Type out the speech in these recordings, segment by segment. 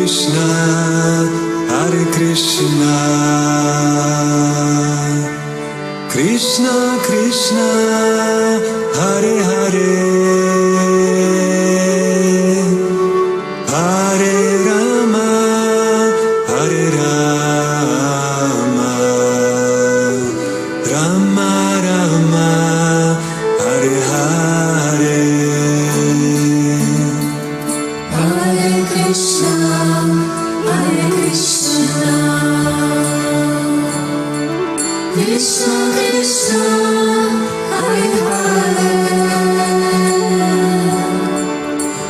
Krishna, Hare Krishna, Krishna Krishna, Hare Hare, Hare Rama, Hare Rama, Rama Rama, Hare Hare. Hare Krishna, Hare Krishna, Krishna Krishna, Hare Hare,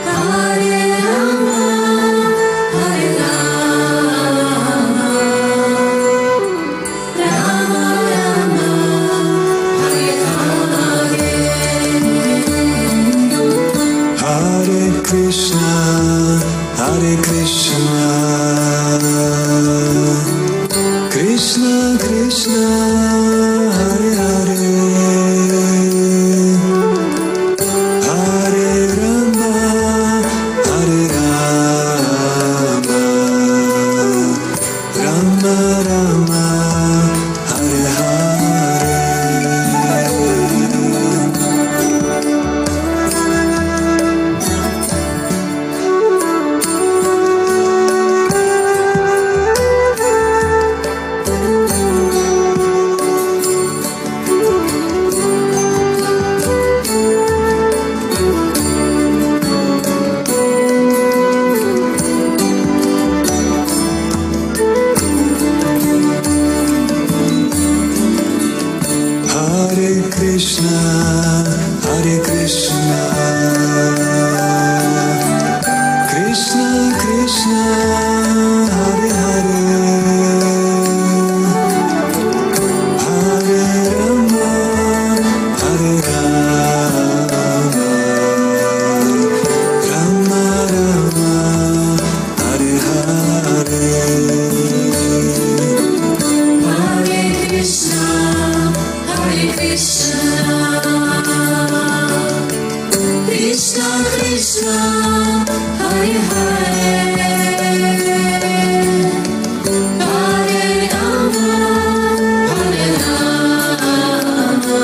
Hare Rama, Hare Rama, Rama Rama, Hare Hare. Hare Krishna, Hare Krishna, Krishna Krishna, Hare Hare, Hare Rama, Hare Rama, Rama Rama, Hare Hare. Hare Krishna, Hare Krishna, Krishna Krishna, Hare Hare, Hare Rama, Hare Rama, Rama Rama, Hare Hare. Hare Krishna, Hare Krishna, Krishna Krishna, Hare Hare, Hare Rama, Hare Rama,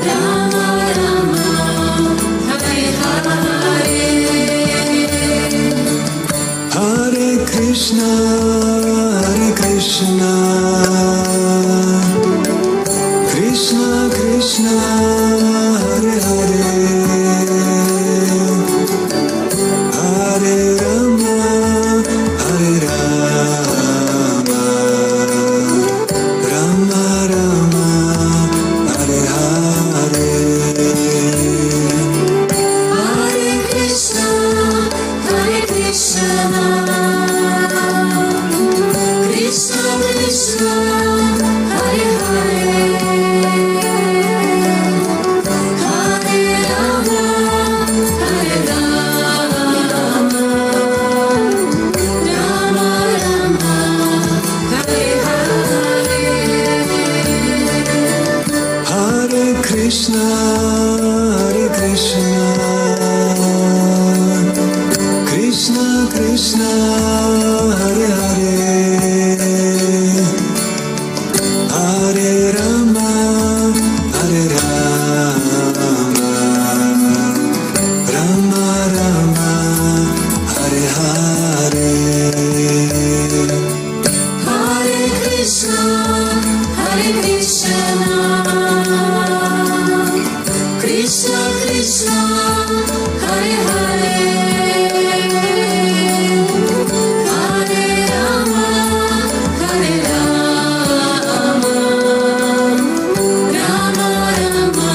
Rama Rama, Hare Hare. Hare Krishna, Hare Krishna, Krishna Krishna, Hare Hare, Hare Rama, Hare Rama, Rama Rama, Hare Hare. Hare Krishna, Hare Krishna, Krishna Krishna, Hare Hare, Hare Rama, Hare Rama, Rama Rama, Hare Hare. Hare Krishna, Hare Krishna, Krishna Krishna, Hare Hare, Hare Rama, Hare Rama, Rama Rama, Hare Hare. Hare Krishna, Hare Krishna, Krishna Krishna, Hare Hare, Hare Rama, Hare Rama, Rama Rama,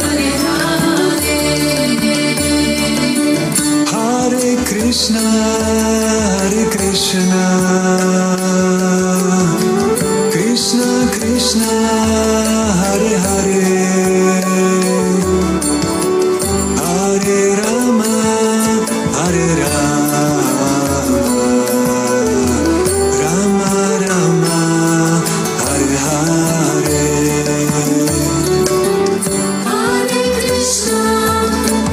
Hare Hare. Hare Krishna, Hare Krishna, Krishna Krishna, Hare Hare, Hare Rama, Hare Rama, Rama Rama, Hare Hare. Hare Krishna,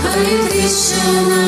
Hare Krishna,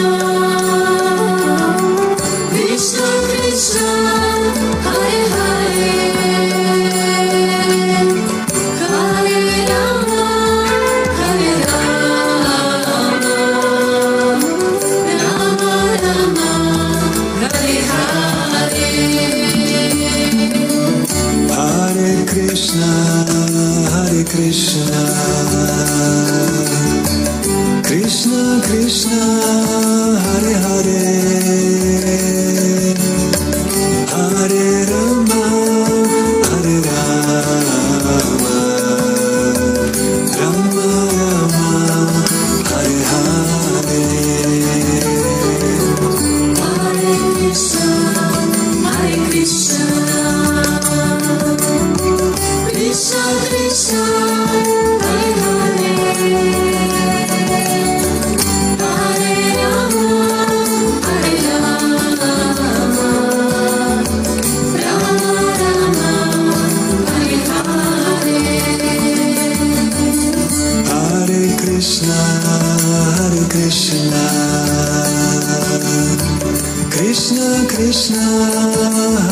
Krishna Krishna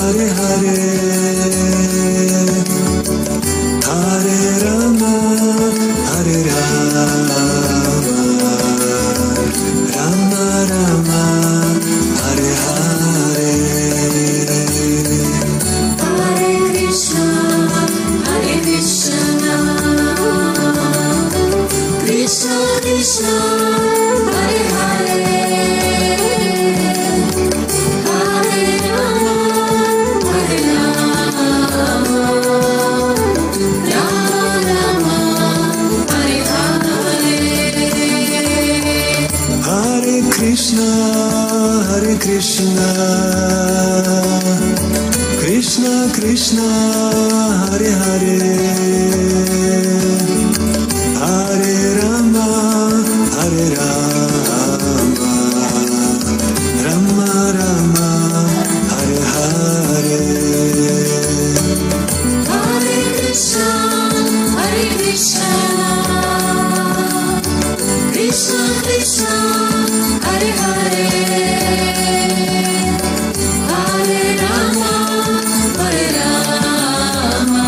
Hare Hare Hare Rama Hare Rama Rama Rama Hare Hare Hare Krishna Krishna Krishna Hare Hare Hare Rama Hare Rama Rama Rama Hare Hare Hare Krishna Krishna Krishna Hare Hare Hare Rama Hare Rama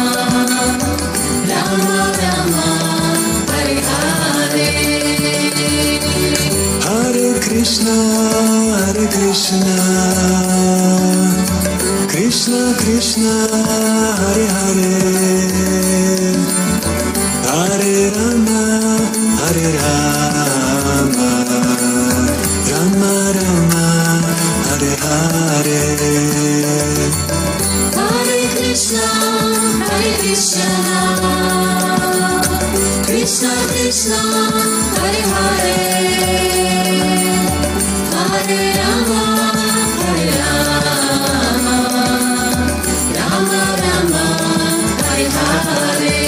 Rama Rama Hare Hare Hare Krishna Krishna Krishna Hare Hare Hare Rama Hare Rama Rama Rama Hare Hare Hare Krishna Krishna Krishna Hare Hare Hare Rama Hare Rama Rama Rama Hare Hare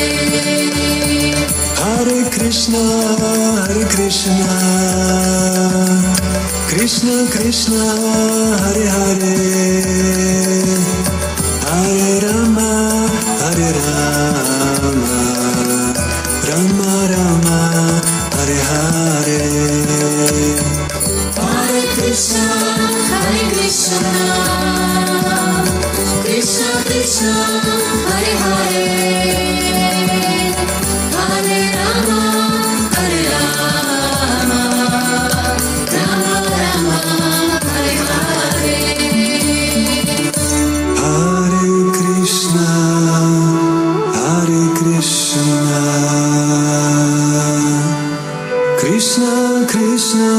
Hare Krishna Krishna Krishna Hare Hare Hare Rama Hare Rama Rama Rama Hare Hare Hare Krishna Krishna Krishna Hare Hare Hare Rama Hare Rama Rama Rama Hare Hare Hare Krishna Krishna Krishna Hare Hare Hare Rama Hare Rama Rama Rama Hare Hare Hare Krishna Krishna Krishna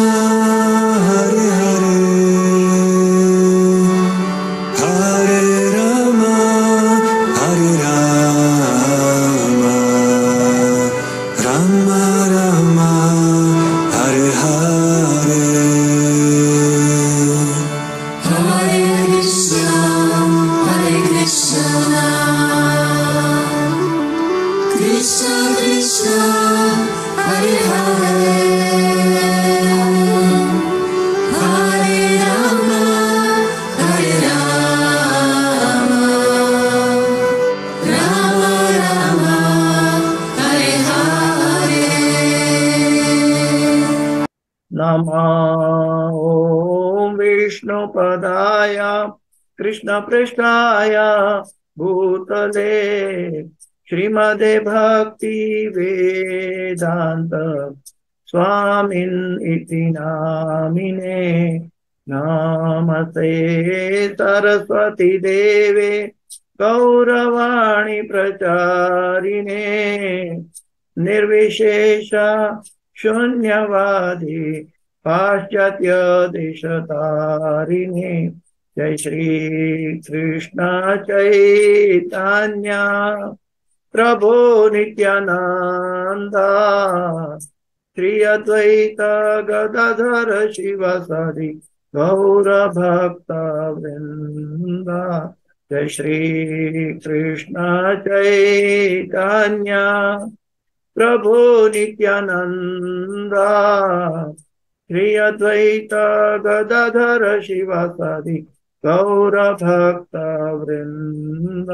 Hare Hare Hare Rama Hare Rama Rama Rama Hare Hare Hare Krishna Krishna Krishna Hare Hare Hare Rama Hare Rama Rama Rama Hare Hare नमो विष्णुपदाय कृष्णपृष्ठाय भूतले श्रीमदे भक्ति वेदांत स्वामिन् इति नामिने नमस्ते सरस्वती देवे गौरवाणी प्रचारिणे निर्विशेष शून्यवादी पाश्चात्य देशतारिणे जय श्री कृष्ण चैतन्य प्रभु नित्यानंद श्री अद्वैत गदाधर शिवासादि गौर भक्त वृंद जय श्री कृष्ण चैतन्य प्रभु नित्यानंद श्री अद्वैत गदाधर शिवासादि गौर भक्त वृंद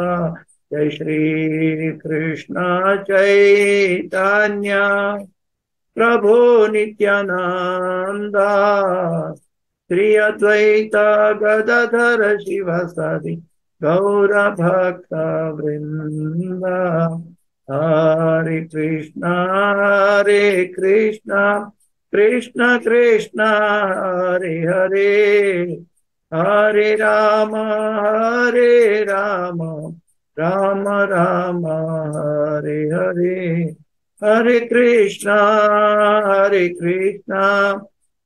जय श्री कृष्ण चैतन्य प्रभु नित्यानंद श्री अद्वैत गदाधर शिवासादि गौर भक्त वृंद। हरे कृष्णा कृष्ण कृष्ण हरे हरे, हरे राम राम राम हरे हरे। हरे कृष्णा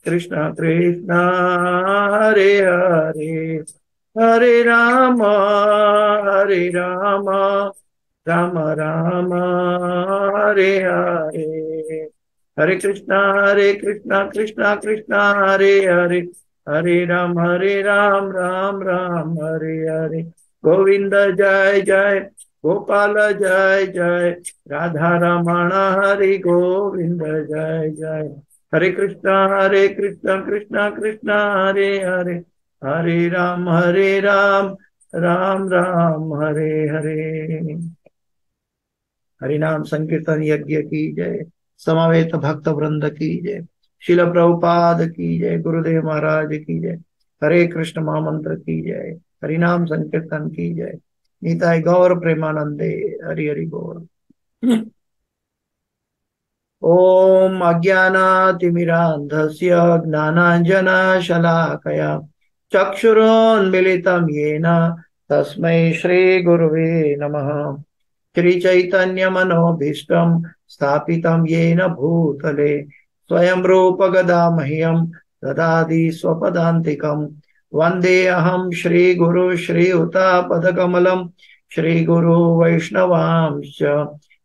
कृष्ण कृष्ण हरे हरे, हरे राम राम राम हरे हरे। हरे कृष्णा कृष्ण कृष्ण हरे हरे, हरे राम राम राम हरे हरे। गोविंद जय जय, गोपाल जय जय, राधा रमण हरि गोविंद जय जय। हरे कृष्णा कृष्ण कृष्ण हरे हरे, हरे राम राम राम हरे हरे। हरि नाम संकीर्तन यज्ञ की जय, समवेत भक्त वृंद की जय, शिल प्रभुपाद की जय, गुरुदेव महाराज की जय, हरे कृष्ण महामंत्र की जय, हरि नाम संकीर्तन की जय। निताय गौर प्रेमानंदे, हरि हरि बोल। ओम अज्ञानातिमिरान्धस्य ज्ञानाञ्जनशलाकया चक्षुरोन्मिलितं येन तस्मै श्रीगुरुवे नमः। श्रीचैतन्यमनोभीष्टं स्थापितं येन भूतले स्वयं रूप गदा मह्यं ददाति स्वपदान्तिकं। वन्देऽहं श्रीगुरु श्रीयुतापदकमलं श्रीगुरु वैष्णवांश्च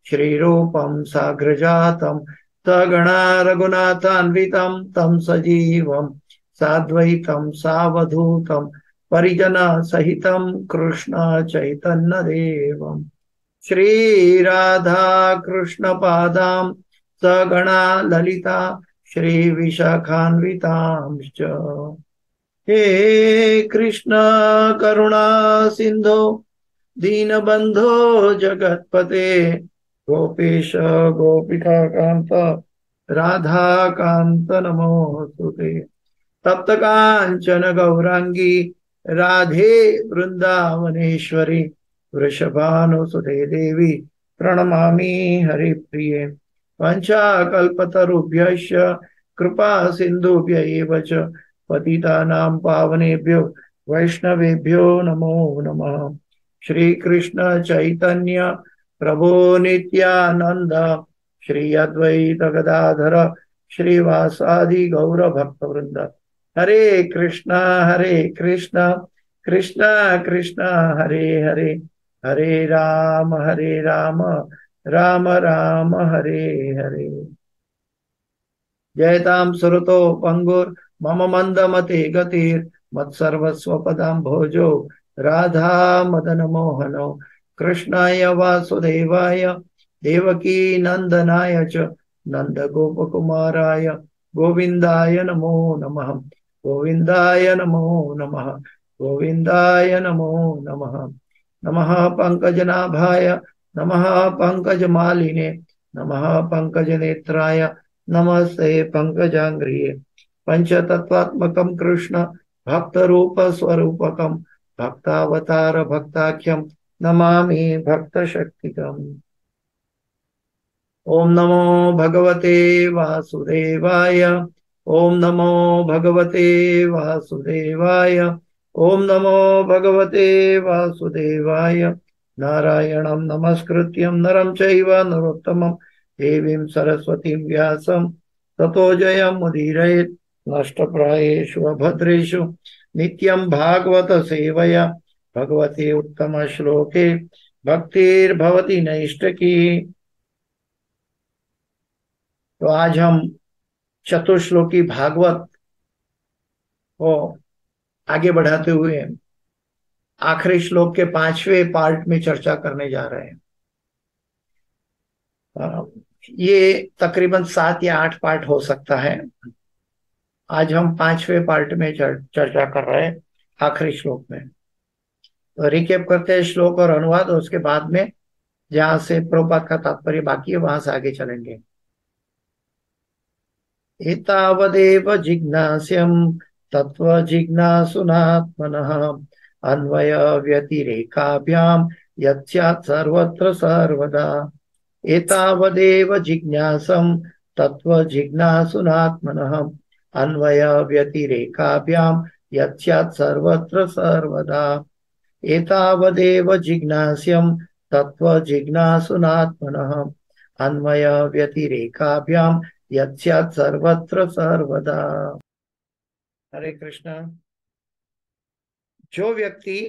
श्रीरूपं साग्रजातं सगणा रघुनाथान्वितं तं सजीवं साद्वैतं सावधूतं परिजनसहितं कृष्ण चैतन्यदेवम् श्री राधा कृष्ण पादां सगणा ललिता श्री विशाखान्वितांश्च। हे कृष्ण करुणा सिंधो दीनबंधो जगत्पते, गोपेश गोपिका कांत राधा कांत नमोस्तुते। तप्त कांचन गौरांगी राधे वृंदावनेश्वरी, वृषभानुसुते देवी प्रणमामि हरिप्रिये। वंशाकल्पतरुभ्यश्च कृपा सिन्धुभ्य एव च पतितानां पावनेभ्यो वैष्णवेभ्यो नमो नमः। श्री कृष्ण चैतन्य प्रभो नित्यानंद, श्री अद्वैत गदाधर श्रीवासादि गौर भक्तवृंद। हरे कृष्ण कृष्ण कृष्ण हरे हरे, हरे राम राम राम हरे हरे। जयतां सुरतो पंगुर मम मंदमते गतिर् मत्सर्वस्वपदां भोजो राधा मदन मोहनो। कृष्णाय वासुदेवाय देवकी नंदनाय च नंद गोपकुमाराय गोविंदाय नमो नमः, गोविंदाय नमो नमः, गोविंदाय नमो नमः। नमः पंकजनाभाय नमः पंकजमालिने नमः पंकजनेत्राय नमस्ते पंकजांग्रिये। पंचतत्वात्मकं कृष्ण भक्तरूप स्वरूपकं भक्तावतार भक्ताख्यं नमामि भक्तशक्तिकम्। ओम नमो भगवते वासुदेवाय, ओम नमो भगवते वासुदेवाय, ओम नमो भगवते वासुदेवाय। नारायणं नमस्कृत्यं नरं चैव नरोत्तमं देवीं सरस्वतीं व्यासं ततो जयमुदीरयेत्। नष्टप्रायेषु अभद्रेषु नित्यं भागवत सेवया भगवते उत्तम श्लोके भक्तिर्भवति नैष्ठकी। तो आज हम चतुश्लोकी भागवत को आगे बढ़ाते हुए आखिरी श्लोक के 5वें पार्ट में चर्चा करने जा रहे हैं। ये तकरीबन 7 या 8 पार्ट हो सकता है। आज हम 5वें पार्ट में चर्चा कर रहे हैं आखिरी श्लोक में। तो रिकेप करते हैं श्लोक और अनुवाद, और उसके बाद में जहां से प्रभुपाद का तात्पर्य बाकी है वहां से आगे चलेंगे। एतावदेव जिज्ञास्यं तत्व जिज्ञासुनात्मनः अन्वय व्यतिरेकाभ्याम यत्स्यात् सर्वत्र सर्वदा एतावदेव जिज्ञासं तत्व जिज्ञासुनात्मनः अन्वय व्यतिरेकाभ्याम यत्स्यात् सर्वत्र सर्वदा एतावदेव जिज्ञास्यं तत्व जिज्ञासुनात्मनः अन्वय व्यतिरेकाभ्याम यत्स्यात् सर्वत्र सर्वदा। हरे कृष्णा। जो व्यक्ति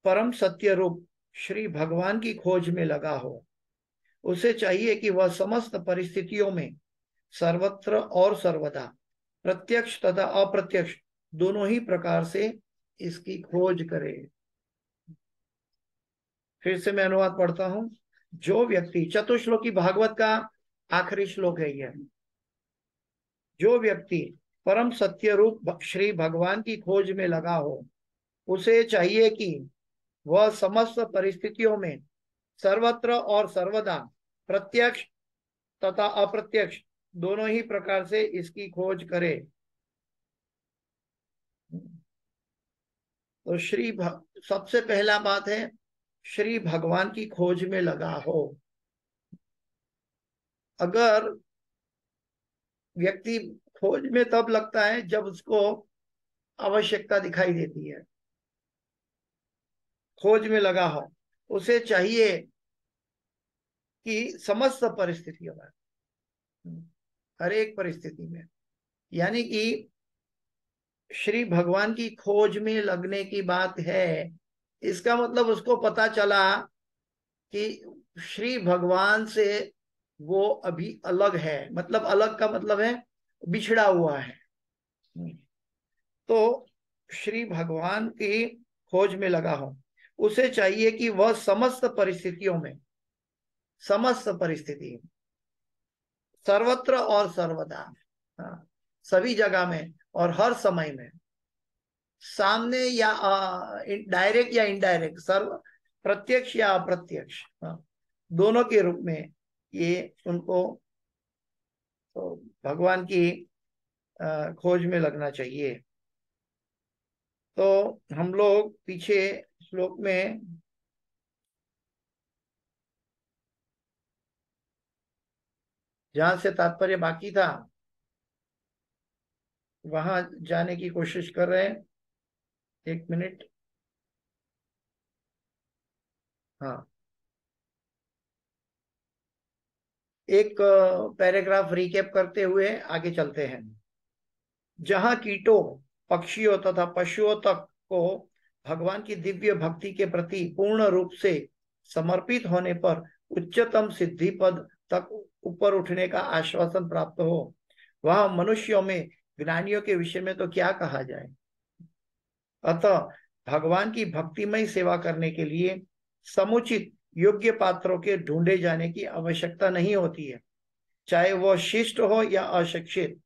परम सत्य रूप श्री भगवान की खोज में लगा हो, उसे चाहिए कि वह समस्त परिस्थितियों में सर्वत्र और सर्वदा प्रत्यक्ष तथा अप्रत्यक्ष दोनों ही प्रकार से इसकी खोज करे। फिर से मैं अनुवाद पढ़ता हूं। जो व्यक्ति, चतुश्लोकी भागवत का आखिरी श्लोक है यह। जो व्यक्ति परम सत्य रूप श्री भगवान की खोज में लगा हो, उसे चाहिए कि वह समस्त परिस्थितियों में सर्वत्र और सर्वदा प्रत्यक्ष तथा अप्रत्यक्ष दोनों ही प्रकार से इसकी खोज करे। तो सबसे पहला बात है, श्री भगवान की खोज में लगा हो। अगर व्यक्ति खोज में तब लगता है जब उसको आवश्यकता दिखाई देती है, खोज में लगा हो, उसे चाहिए कि समस्त परिस्थितियों में, हर एक परिस्थिति में, यानी कि श्री भगवान की खोज में लगने की बात है। इसका मतलब उसको पता चला कि श्री भगवान से वो अभी अलग है, मतलब अलग का मतलब है बिछड़ा हुआ है। तो श्री भगवान की खोज में लगा हो, उसे चाहिए कि वह समस्त परिस्थितियों में, समस्त परिस्थिति, सर्वत्र और सर्वदा, सभी जगह में और हर समय में, सामने या डायरेक्ट या इनडायरेक्ट, सर्व प्रत्यक्ष या अप्रत्यक्ष, दोनों के रूप में ये उनको तो भगवान की खोज में लगना चाहिए। तो हम लोग पीछे श्लोक में जहां से तात्पर्य बाकी था वहां जाने की कोशिश कर रहे हैं। एक मिनट। हाँ, एक पैराग्राफ रिकैप करते हुए आगे चलते हैं। जहां कीटों, पक्षियों तथा पशुओं तक को भगवान की दिव्य भक्ति के प्रति पूर्ण रूप से समर्पित होने पर उच्चतम सिद्धि पद तक ऊपर उठने का आश्वासन प्राप्त हो, वहां मनुष्यों में ज्ञानियों के विषय में तो क्या कहा जाए। अतः भगवान की भक्तिमय सेवा करने के लिए समुचित योग्य पात्रों के ढूंढे जाने की आवश्यकता नहीं होती है, चाहे वह शिष्ट हो या अशिक्षित,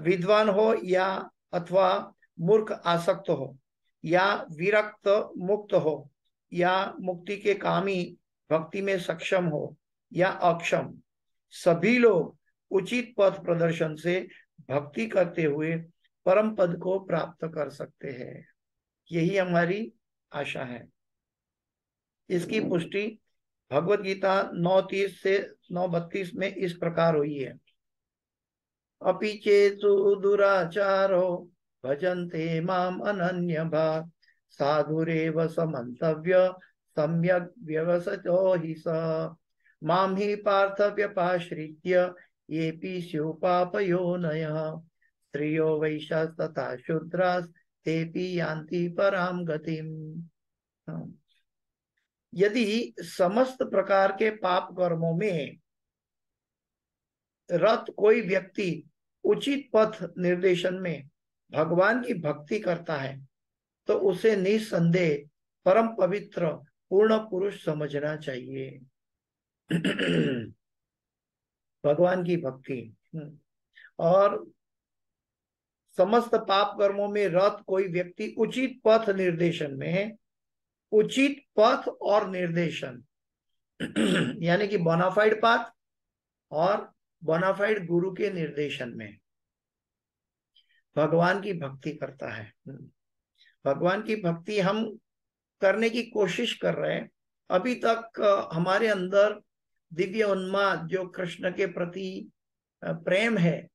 विद्वान हो या अथवा मूर्ख आसक्त हो, या विरक्त मुक्त हो, या मुक्ति के कामी भक्ति में सक्षम हो या अक्षम। सभी लोग उचित पथ प्रदर्शन से भक्ति करते हुए परम पद को प्राप्त कर सकते हैं। यही हमारी आशा है। इसकी पुष्टि भगवत गीता 9:30 से 9:32 में इस प्रकार हुई है। अपि चेतु दुराचारो भजन्ते माम अनन्य भाग साधुरेव समन्तव्य सम्यक व्यवसतो हि स माम ही पार्थ व्यपाश्रित्य येऽपि स्युः पापयोनयः स्त्रियो वैश्यास्तथा शूद्रास् तेऽपि यान्ति पराम गतिम्। यदि समस्त प्रकार के पाप कर्मों में रत कोई व्यक्ति उचित पथ निर्देशन में भगवान की भक्ति करता है, तो उसे निसंदेह परम पवित्र पूर्ण पुरुष समझना चाहिए। भगवान की भक्ति और समस्त पाप कर्मों में रत कोई व्यक्ति उचित पथ निर्देशन में, उचित पथ और निर्देशन यानी कि बोनाफाइड पाथ और बोनाफाइड गुरु के निर्देशन में, भगवान की भक्ति करता है। भगवान की भक्ति हम करने की कोशिश कर रहे हैं। अभी तक हमारे अंदर दिव्य उन्माद जो कृष्ण के प्रति प्रेम है,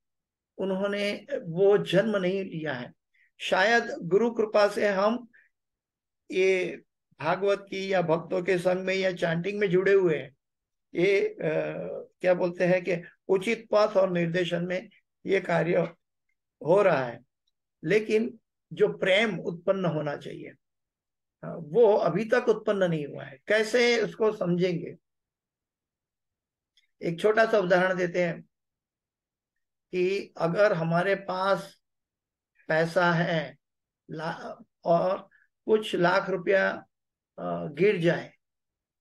उन्होंने वो जन्म नहीं लिया है। शायद गुरु कृपा से हम ये भागवत की या भक्तों के संग में या चैंटिंग में जुड़े हुए हैं। ये क्या बोलते हैं कि उचित पथ और निर्देशन में ये कार्य हो रहा है, लेकिन जो प्रेम उत्पन्न होना चाहिए वो अभी तक उत्पन्न नहीं हुआ है। कैसे उसको समझेंगे? एक छोटा सा उदाहरण देते हैं कि अगर हमारे पास पैसा है और कुछ लाख रुपया गिर जाए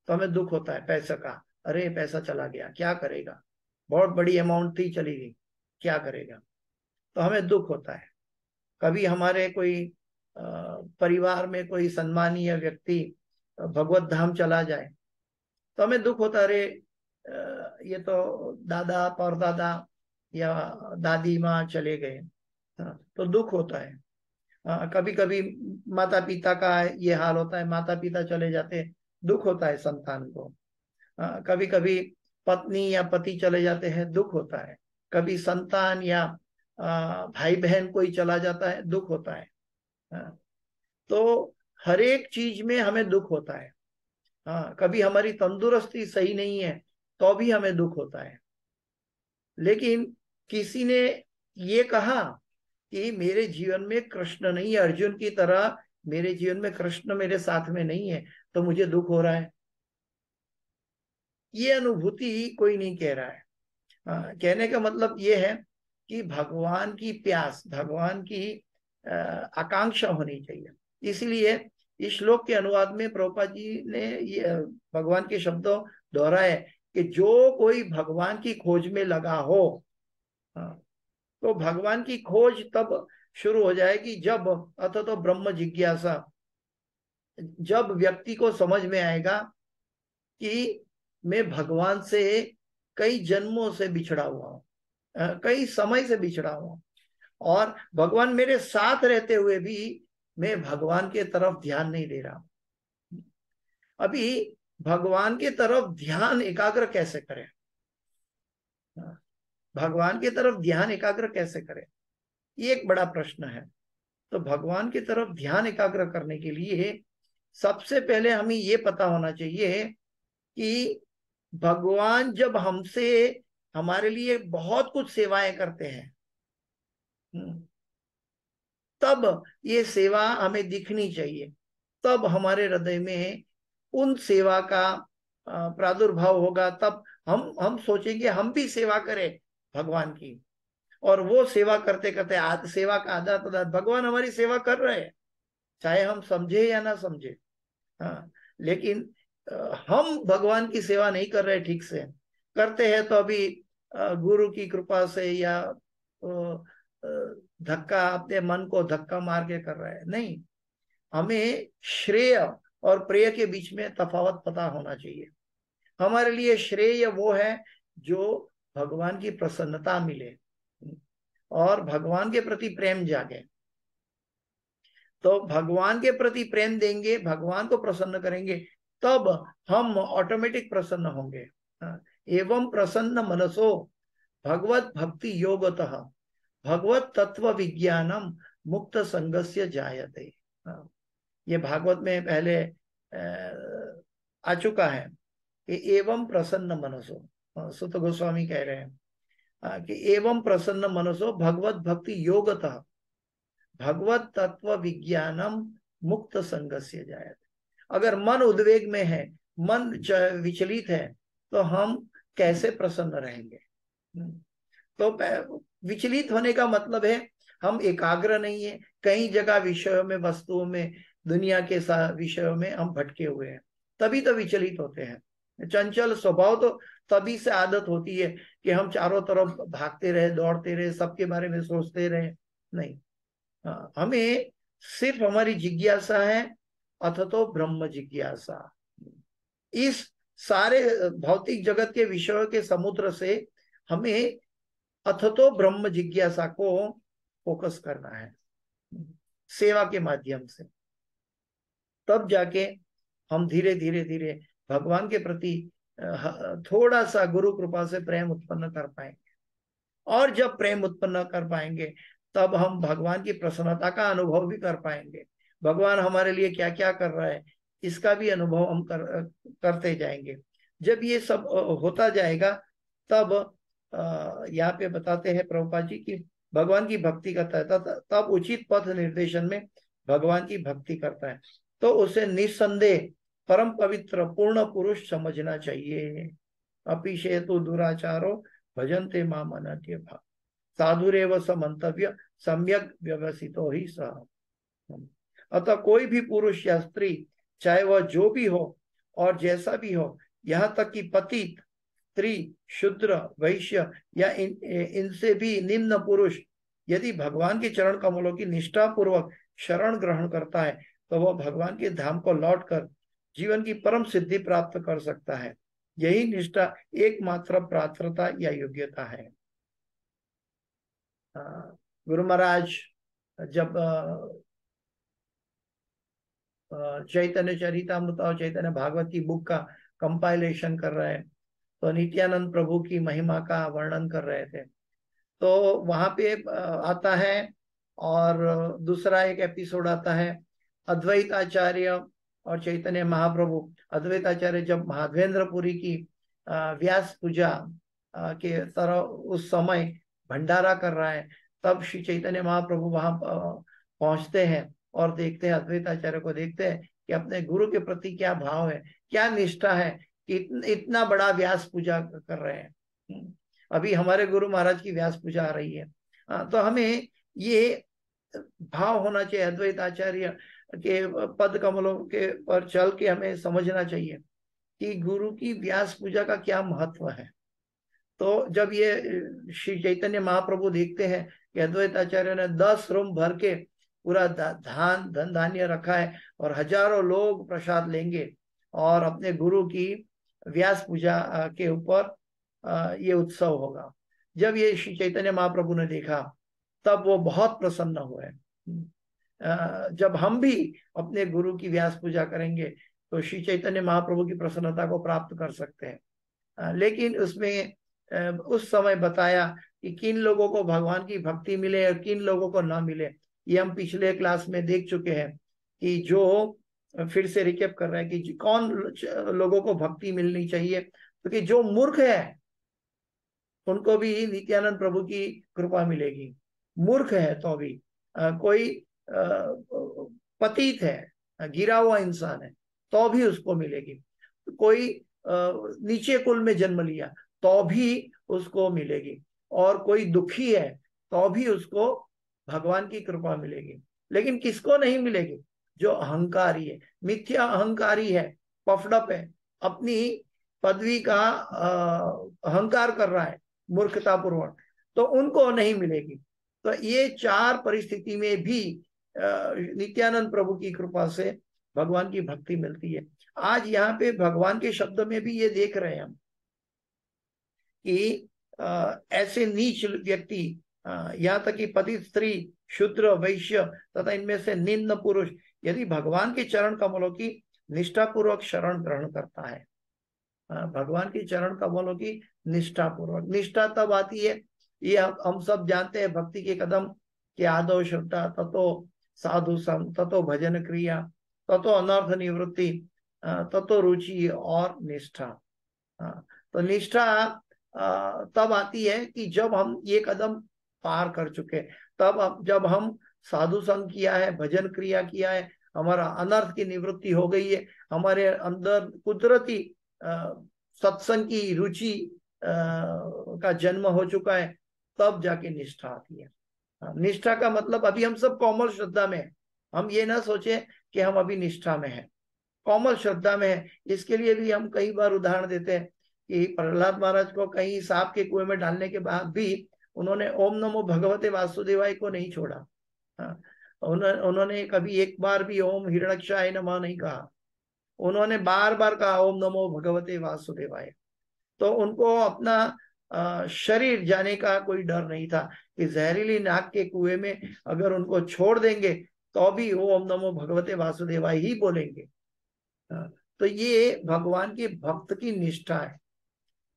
तो हमें दुख होता है पैसे का। अरे पैसा चला गया, क्या करेगा, बहुत बड़ी अमाउंट थी, चली गई, क्या करेगा, तो हमें दुख होता है। कभी हमारे कोई परिवार में कोई सम्मानीय व्यक्ति भगवत धाम चला जाए तो हमें दुख होता है। अरे ये तो दादा परदादा या दादी माँ चले गए, तो दुख होता है। कभी कभी माता पिता का ये हाल होता है, माता पिता चले जाते, दुख होता है संतान को। कभी कभी पत्नी या पति चले जाते हैं, दुख होता है। कभी संतान या भाई बहन कोई चला जाता है, दुख होता है। तो हर एक चीज में हमें दुख होता है। कभी हमारी तंदुरुस्ती सही नहीं है तो भी हमें दुख होता है। लेकिन किसी ने ये कहा कि मेरे जीवन में कृष्ण नहीं है, अर्जुन की तरह मेरे जीवन में कृष्ण मेरे साथ में नहीं है तो मुझे दुख हो रहा है। ये अनुभूति कोई नहीं कह रहा है। कहने का मतलब ये है कि भगवान की प्यास, भगवान की आकांक्षा होनी चाहिए। इसलिए इस श्लोक के अनुवाद में प्रभुपाद जी ने ये भगवान के शब्दों दोहराए कि जो कोई भगवान की खोज में लगा हो, तो भगवान की खोज तब शुरू हो जाएगी जब अथवा तो ब्रह्म जिज्ञासा, जब व्यक्ति को समझ में आएगा कि मैं भगवान से कई जन्मों से बिछड़ा हुआ हूं, कई समय से बिछड़ा हुआ हूं, और भगवान मेरे साथ रहते हुए भी मैं भगवान के तरफ ध्यान नहीं दे रहा। अभी भगवान के तरफ ध्यान एकाग्र कैसे करें? भगवान की तरफ ध्यान एकाग्र कैसे करें, ये एक बड़ा प्रश्न है। तो भगवान की तरफ ध्यान एकाग्र करने के लिए सबसे पहले हमें ये पता होना चाहिए कि भगवान जब हमसे हमारे लिए बहुत कुछ सेवाएं करते हैं, तब ये सेवा हमें दिखनी चाहिए। तब हमारे हृदय में उन सेवा का प्रादुर्भाव होगा। तब हम सोचेंगे हम भी सेवा करें भगवान की, और वो सेवा करते करते सेवा का आधा तो भगवान हमारी सेवा कर रहे हैं, चाहे हम समझे या ना समझे। लेकिन हम भगवान की सेवा नहीं कर रहे ठीक से। करते हैं तो अभी गुरु की कृपा से या धक्का, अपने मन को धक्का मार के कर रहे हैं। नहीं, हमें श्रेय और प्रेय के बीच में तफावत पता होना चाहिए। हमारे लिए श्रेय वो है जो भगवान की प्रसन्नता मिले और भगवान के प्रति प्रेम जागे। तो भगवान के प्रति प्रेम देंगे, भगवान को प्रसन्न करेंगे, तब हम ऑटोमेटिक प्रसन्न होंगे। एवं प्रसन्न मनसो भगवत भक्ति योगतः भगवत तत्व विज्ञानम मुक्त संगस्य जायते। ये भागवत में पहले आ चुका है कि एवं प्रसन्न मनसो। सुत गोस्वामी कह रहे हैं कि एवं प्रसन्न मनसो भगवत भक्ति योगतः भगवत तत्व विज्ञानम मुक्त संगस्य जायते। अगर मन उद्वेग में है, मन विचलित है, तो हम कैसे प्रसन्न रहेंगे? तो विचलित होने का मतलब है हम एकाग्र नहीं है, कई जगह विषयों में, वस्तुओं में, दुनिया के विषयों में हम भटके हुए हैं, तभी तो विचलित होते हैं। चंचल स्वभाव तो तभी से आदत होती है कि हम चारों तरफ भागते रहे, दौड़ते रहे, सबके बारे में सोचते रहे। नहीं, हमें सिर्फ हमारी जिज्ञासा है अथ तो ब्रह्म जिज्ञासा। इस सारे भौतिक जगत के विषयों के समुद्र से हमें अथ तो ब्रह्म जिज्ञासा को फोकस करना है सेवा के माध्यम से, तब जाके हम धीरे धीरे धीरे भगवान के प्रति थोड़ा सा गुरु कृपा से प्रेम उत्पन्न कर पाएंगे। और जब प्रेम उत्पन्न कर पाएंगे तब हम भगवान की प्रसन्नता का अनुभव भी कर पाएंगे। भगवान हमारे लिए क्या क्या कर रहा है इसका भी अनुभव हम करते जाएंगे। जब ये सब होता जाएगा तब यहाँ पे बताते हैं प्रभुपाद जी की भगवान की भक्ति करता है तब उचित पथ निर्देशन में भगवान की भक्ति करता है तो उसे निस्संदेह परम पवित्र पूर्ण पुरुष समझना चाहिए। अपिशेतु दुराचारो भजन्ते माम अनन्य भाव साधुरेव स मंतव्य सम्यक व्यवसितो ही सह। अतः कोई भी पुरुष या स्त्री चाहे वह जो भी हो और जैसा भी हो, यहाँ तक कि पतित स्त्री शूद्र वैश्य या इनसे भी निम्न पुरुष यदि भगवान के चरण कमलों की निष्ठा पूर्वक शरण ग्रहण करता है तो वह भगवान के धाम को लौटकर जीवन की परम सिद्धि प्राप्त कर सकता है। यही निष्ठा एकमात्र पात्रता या योग्यता है। गुरु महाराज जब चैतन्य चरितामृत और चैतन्य भागवत की बुक का कंपाइलेशन कर रहे हैं तो नित्यानंद प्रभु की महिमा का वर्णन कर रहे थे तो वहां पे आता है और दूसरा एक एपिसोड आता है अद्वैत आचार्य और चैतन्य महाप्रभु। अद्वैत आचार्य जब माधवेंद्रपुरी की व्यास पूजा के तरह उस समय भंडारा कर रहा है तब श्री चैतन्य महाप्रभु वहां पहुंचते हैं और देखते हैं अद्वैत आचार्य को देखते हैं कि अपने गुरु के प्रति क्या भाव है, क्या निष्ठा है कि इतना बड़ा व्यास पूजा कर रहे हैं। अभी हमारे गुरु महाराज की व्यास पूजा आ रही है तो हमें ये भाव होना चाहिए अद्वैत आचार्य के पद कमलों के पर चल के हमें समझना चाहिए कि गुरु की व्यास पूजा का क्या महत्व है। तो जब ये श्री चैतन्य महाप्रभु देखते हैं कि अद्वैत आचार्य ने 10 रूम भर के पूरा धन धान्य रखा है और हजारों लोग प्रसाद लेंगे और अपने गुरु की व्यास पूजा के ऊपर ये उत्सव होगा। जब ये श्री चैतन्य महाप्रभु ने देखा तब वो बहुत प्रसन्न हुए। जब हम भी अपने गुरु की व्यास पूजा करेंगे तो श्री चैतन्य महाप्रभु की प्रसन्नता को प्राप्त कर सकते हैं। लेकिन उसमें उस समय बताया कि किन लोगों को भगवान की भक्ति मिले और किन लोगों को ना मिले। ये हम पिछले क्लास में देख चुके हैं कि जो फिर से रिकेप कर रहे हैं कि कौन लोगों को भक्ति मिलनी चाहिए। क्योंकि जो मूर्ख है उनको भी नित्यानंद प्रभु की कृपा मिलेगी। मूर्ख है तो भी कोई पतित है, गिरा हुआ इंसान है तो भी उसको मिलेगी। कोई नीचे कुल में जन्म लिया तो भी उसको मिलेगी और कोई दुखी है तो भी उसको भगवान की कृपा मिलेगी। लेकिन किसको नहीं मिलेगी? जो अहंकारी है, मिथ्या अहंकारी है, पफडप है, अपनी पदवी का अहंकार कर रहा है मूर्खतापूर्वक, तो उनको नहीं मिलेगी। तो ये 4 परिस्थिति में भी नित्यानंद प्रभु की कृपा से भगवान की भक्ति मिलती है। आज यहाँ पे भगवान के शब्द में भी ये देख रहे हैं हम कि ऐसे नीच व्यक्ति, यहाँ तक कि पतित स्त्री, शूद्र, वैश्य तथा इनमें से निम्न पुरुष यदि भगवान के चरण कमलों की निष्ठापूर्वक शरण ग्रहण करता है, भगवान की चरण कमलों की निष्ठापूर्वक। निष्ठा तब आती है, ये हम सब जानते हैं, भक्ति के कदम के आदो श्रद्धा, ततो साधु सम, ततो भजन क्रिया, ततो अनर्थ निवृत्ति, ततो रुचि और निष्ठा। तो निष्ठा तब आती है कि जब हम ये कदम पार कर चुके, तब जब हम साधु संग किया है, भजन क्रिया किया है, हमारा अनर्थ की निवृत्ति हो गई है, हमारे अंदर कुदरती सत्संग की रुचि का जन्म हो चुका है, तब जाके निष्ठा आती है। निष्ठा का मतलब अभी हम सब कोमल श्रद्धा में है। हम ये ना सोचे कि हम अभी निष्ठा में हैं, कोमल श्रद्धा में है। इसके लिए भी हम कई बार उदाहरण देते हैं कि प्रहलाद महाराज को कहीं सांप के कुएं में डालने के बाद भी उन्होंने ओम नमो भगवते वासुदेवाय को नहीं छोड़ा। उन्होंने कभी एक बार भी ओम हिरण्यक्षाय नमः नहीं कहा, उन्होंने बार बार कहा ओम नमो भगवते वासुदेवाय। तो उनको अपना शरीर जाने का कोई डर नहीं था कि जहरीली नाग के कुएं में अगर उनको छोड़ देंगे तो भी वो ओम नमो भगवते वासुदेवाय ही बोलेंगे। तो ये भगवान के भक्त की निष्ठा है।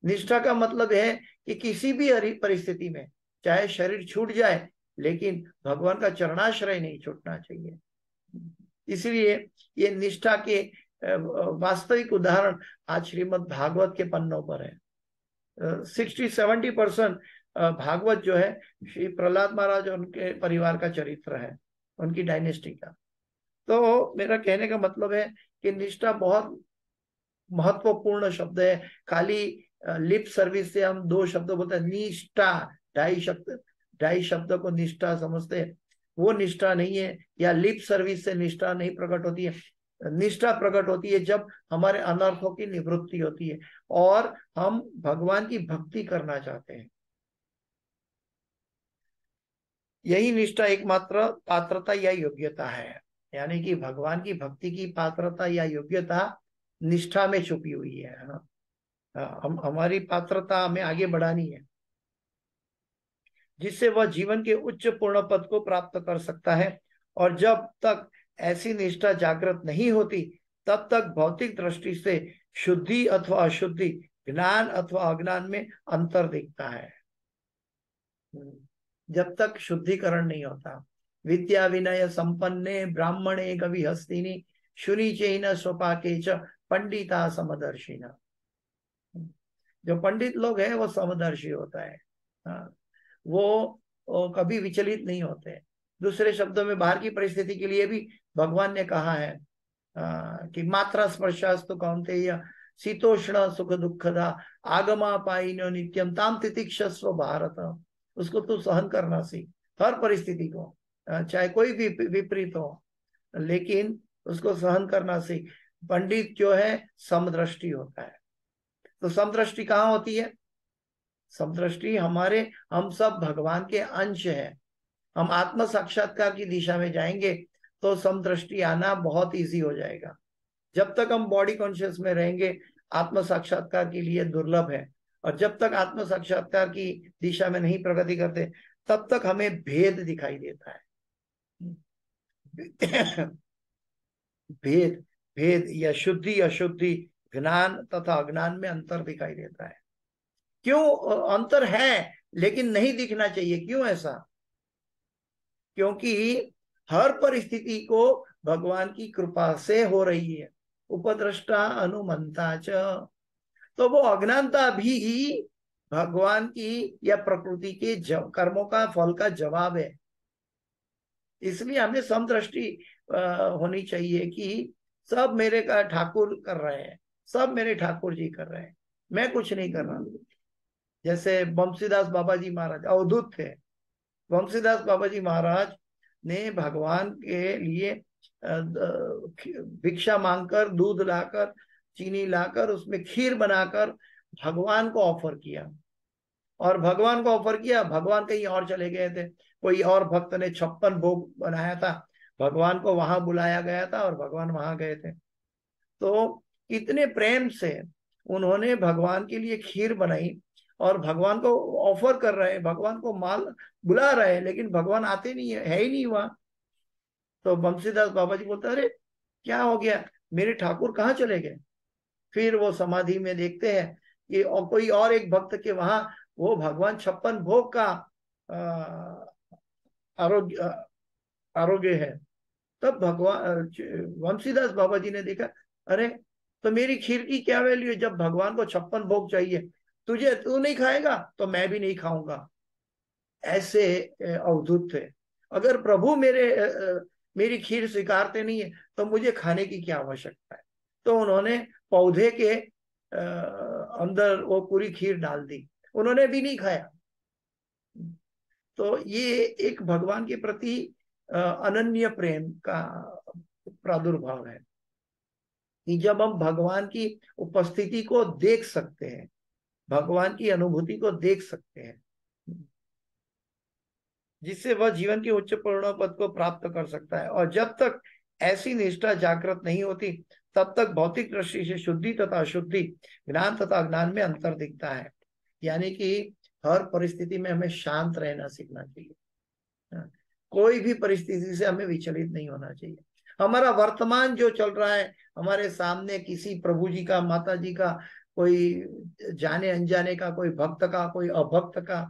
निष्ठा का मतलब है कि किसी भी परिस्थिति में चाहे शरीर छूट जाए लेकिन भगवान का चरणाश्रय नहीं छूटना चाहिए। इसलिए ये निष्ठा के वास्तविक उदाहरण आज श्रीमद् भागवत के पन्नों पर है। 60-70% भागवत जो है श्री प्रहलाद महाराज और उनके परिवार का चरित्र है, उनकी डायनेस्टी का। तो मेरा कहने का मतलब है कि निष्ठा बहुत महत्वपूर्ण शब्द है। खाली लिप सर्विस से हम दो शब्द बोलते हैं, निष्ठा, ढाई शब्द को निष्ठा समझते हैं, वो निष्ठा नहीं है। या लिप सर्विस से निष्ठा नहीं प्रकट होती है। निष्ठा प्रकट होती है जब हमारे अनर्थों की निवृत्ति होती है और हम भगवान की भक्ति करना चाहते हैं। यही निष्ठा एकमात्र पात्रता या योग्यता है। यानी कि भगवान की भक्ति की पात्रता या योग्यता निष्ठा में छुपी हुई है। हम हमारी पात्रता हमें आगे बढ़ानी है जिससे वह जीवन के उच्च पूर्ण पद को प्राप्त कर सकता है। और जब तक ऐसी निष्ठा जागृत नहीं होती तब तक भौतिक दृष्टि से शुद्धि अथवा अशुद्धि, ज्ञान अथवा अज्ञान में अंतर दिखता है। जब तक शुद्धिकरण नहीं होता। विद्या विनय संपन्ने ब्राह्मणे कवि हस्तिनी शुनि चैन स्वपाके च पंडिता समदर्शिना। जो पंडित लोग हैं वो समदर्शी होता है। वो कभी विचलित नहीं होते। दूसरे शब्दों में बाहर की परिस्थिति के लिए भी भगवान ने कहा है कि मात्रा स्पर्शास्तु कौन्तेय शीतोष्ण सुख दुखदा आगमा पाइनो नित्यम ताम तितिक्षस्व भारत। उसको तू सहन करना सीख, हर परिस्थिति को, चाहे कोई भी विपरीत हो, लेकिन उसको सहन करना सीख। पंडित जो है समदृष्टि होता है। तो समदृष्टि कहाँ होती है? समदृष्टि हम सब भगवान के अंश हैं। हम आत्म साक्षात्कार की दिशा में जाएंगे तो समदृष्टि आना बहुत इजी हो जाएगा। जब तक हम बॉडी कॉन्शियस में रहेंगे आत्म साक्षात्कार के लिए दुर्लभ है। और जब तक आत्म साक्षात्कार की दिशा में नहीं प्रगति करते तब तक हमें भेद दिखाई देता है। भेद भेद या शुद्धि अशुद्धि, ज्ञान तथा अज्ञान में अंतर दिखाई देता है। क्यों अंतर है लेकिन नहीं दिखना चाहिए? क्यों ऐसा? क्योंकि हर परिस्थिति को भगवान की कृपा से हो रही है। उपद्रष्टा अनुमंता च। तो वो अज्ञानता भी भगवान की या प्रकृति के कर्मों का फल का जवाब है। इसलिए हमें समदृष्टि होनी चाहिए कि सब मेरे का ठाकुर कर रहे हैं, सब मेरे ठाकुर जी कर रहे हैं, मैं कुछ नहीं कर रहा। जैसे बंसीदास बाबा जी महाराज अवधूत थे। बंसीदास बाबा जी महाराज ने भगवान के लिए भिक्षा मांगकर, दूध लाकर, चीनी लाकर, उसमें खीर बनाकर भगवान को ऑफर किया। और भगवान को ऑफर किया, भगवान कहीं और चले गए थे। कोई और भक्त ने 56 भोग बनाया था, भगवान को वहां बुलाया गया था और भगवान वहां गए थे। तो इतने प्रेम से उन्होंने भगवान के लिए खीर बनाई और भगवान को ऑफर कर रहे हैं, भगवान को माल बुला रहे हैं, लेकिन भगवान आते नहीं है ही नहीं वहां। तो बंसीदास बाबा जी बोलते अरे क्या हो गया, मेरे ठाकुर कहाँ चले गए? फिर वो समाधि में देखते हैं कि कोई और एक भक्त के वहां वो भगवान 56 भोग का आरोग्य है। तब भगवान बंसीदास बाबा जी ने देखा अरे तो मेरी खीर की क्या वैल्यू है जब भगवान को 56 भोग चाहिए? तू नहीं खाएगा तो मैं भी नहीं खाऊंगा। ऐसे अवधूत थे। अगर प्रभु मेरी खीर स्वीकारते नहीं है तो मुझे खाने की क्या आवश्यकता है? तो उन्होंने पौधे के अंदर वो पूरी खीर डाल दी, उन्होंने भी नहीं खाया। तो ये एक भगवान के प्रति अनन्य प्रेम का प्रादुर्भाव है कि जब हम भगवान की उपस्थिति को देख सकते हैं, भगवान की अनुभूति को देख सकते हैं, जिससे वह जीवन के उच्च पूर्ण पद को प्राप्त कर सकता है। और जब तक ऐसी निष्ठा जागृत नहीं होती तब तक भौतिक दृष्टि से शुद्धि तथा अशुद्धि, ज्ञान तथा अज्ञान में अंतर दिखता है। यानी कि हर परिस्थिति में हमें शांत रहना सीखना चाहिए। हाँ, कोई भी परिस्थिति से हमें विचलित नहीं होना चाहिए। हमारा वर्तमान जो चल रहा है, हमारे सामने किसी प्रभु जी का, माता जी का, कोई जाने अनजाने का, कोई भक्त का, कोई अभक्त का,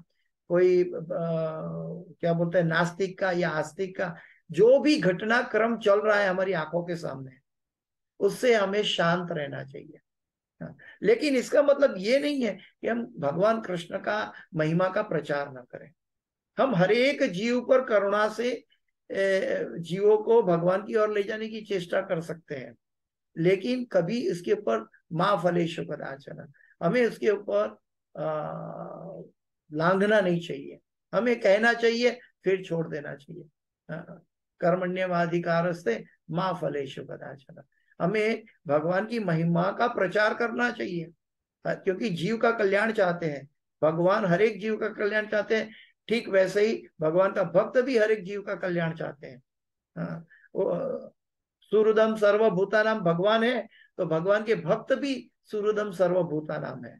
कोई क्या बोलते हैं, नास्तिक का या आस्तिक का, जो भी घटनाक्रम चल रहा है हमारी आंखों के सामने, उससे हमें शांत रहना चाहिए। हाँ, लेकिन इसका मतलब ये नहीं है कि हम भगवान कृष्ण का महिमा का प्रचार न करें। हम हर एक जीव पर करुणा से जीवों को भगवान की ओर ले जाने की चेष्टा कर सकते हैं, लेकिन कभी इसके ऊपर माँ फलेशु कदाचन, हमें उसके ऊपर लांघना नहीं चाहिए। हमें कहना चाहिए, फिर छोड़ देना चाहिए। कर्मण्यवाधिकारस्ते माँ फलेशु कदाचन, हमें भगवान की महिमा का प्रचार करना चाहिए, क्योंकि जीव का कल्याण चाहते हैं भगवान, हर एक जीव का कल्याण चाहते हैं। ठीक वैसे ही भगवान का भक्त भी हर एक जीव का कल्याण चाहते हैं। हाँ, वो सुहृदम सर्वभूतानाम भगवान है, तो भगवान के भक्त भी सुहृदम सर्वभूतानाम है।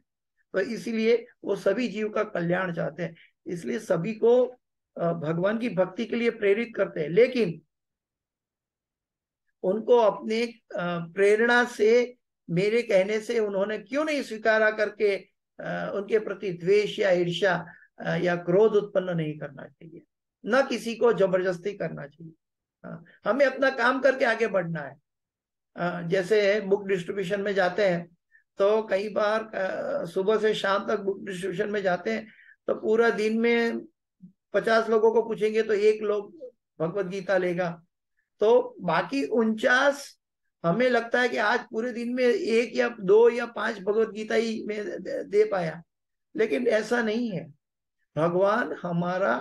तो इसीलिए वो सभी जीव का कल्याण चाहते हैं, इसलिए सभी को भगवान की भक्ति के लिए प्रेरित करते हैं। लेकिन उनको अपने प्रेरणा से, मेरे कहने से उन्होंने क्यों नहीं स्वीकारा करके उनके प्रति द्वेष या ईर्ष्या या क्रोध उत्पन्न नहीं करना चाहिए, न किसी को जबरदस्ती करना चाहिए। हमें अपना काम करके आगे बढ़ना है। जैसे बुक डिस्ट्रीब्यूशन में जाते हैं, तो कई बार सुबह से शाम तक बुक डिस्ट्रीब्यूशन में जाते हैं, तो पूरा दिन में 50 लोगों को पूछेंगे तो एक लोग भगवत गीता लेगा, तो बाकी 49 हमें लगता है कि आज पूरे दिन में 1 या 2 या 5 भगवत गीता ही में दे पाया, लेकिन ऐसा नहीं है। भगवान हमारा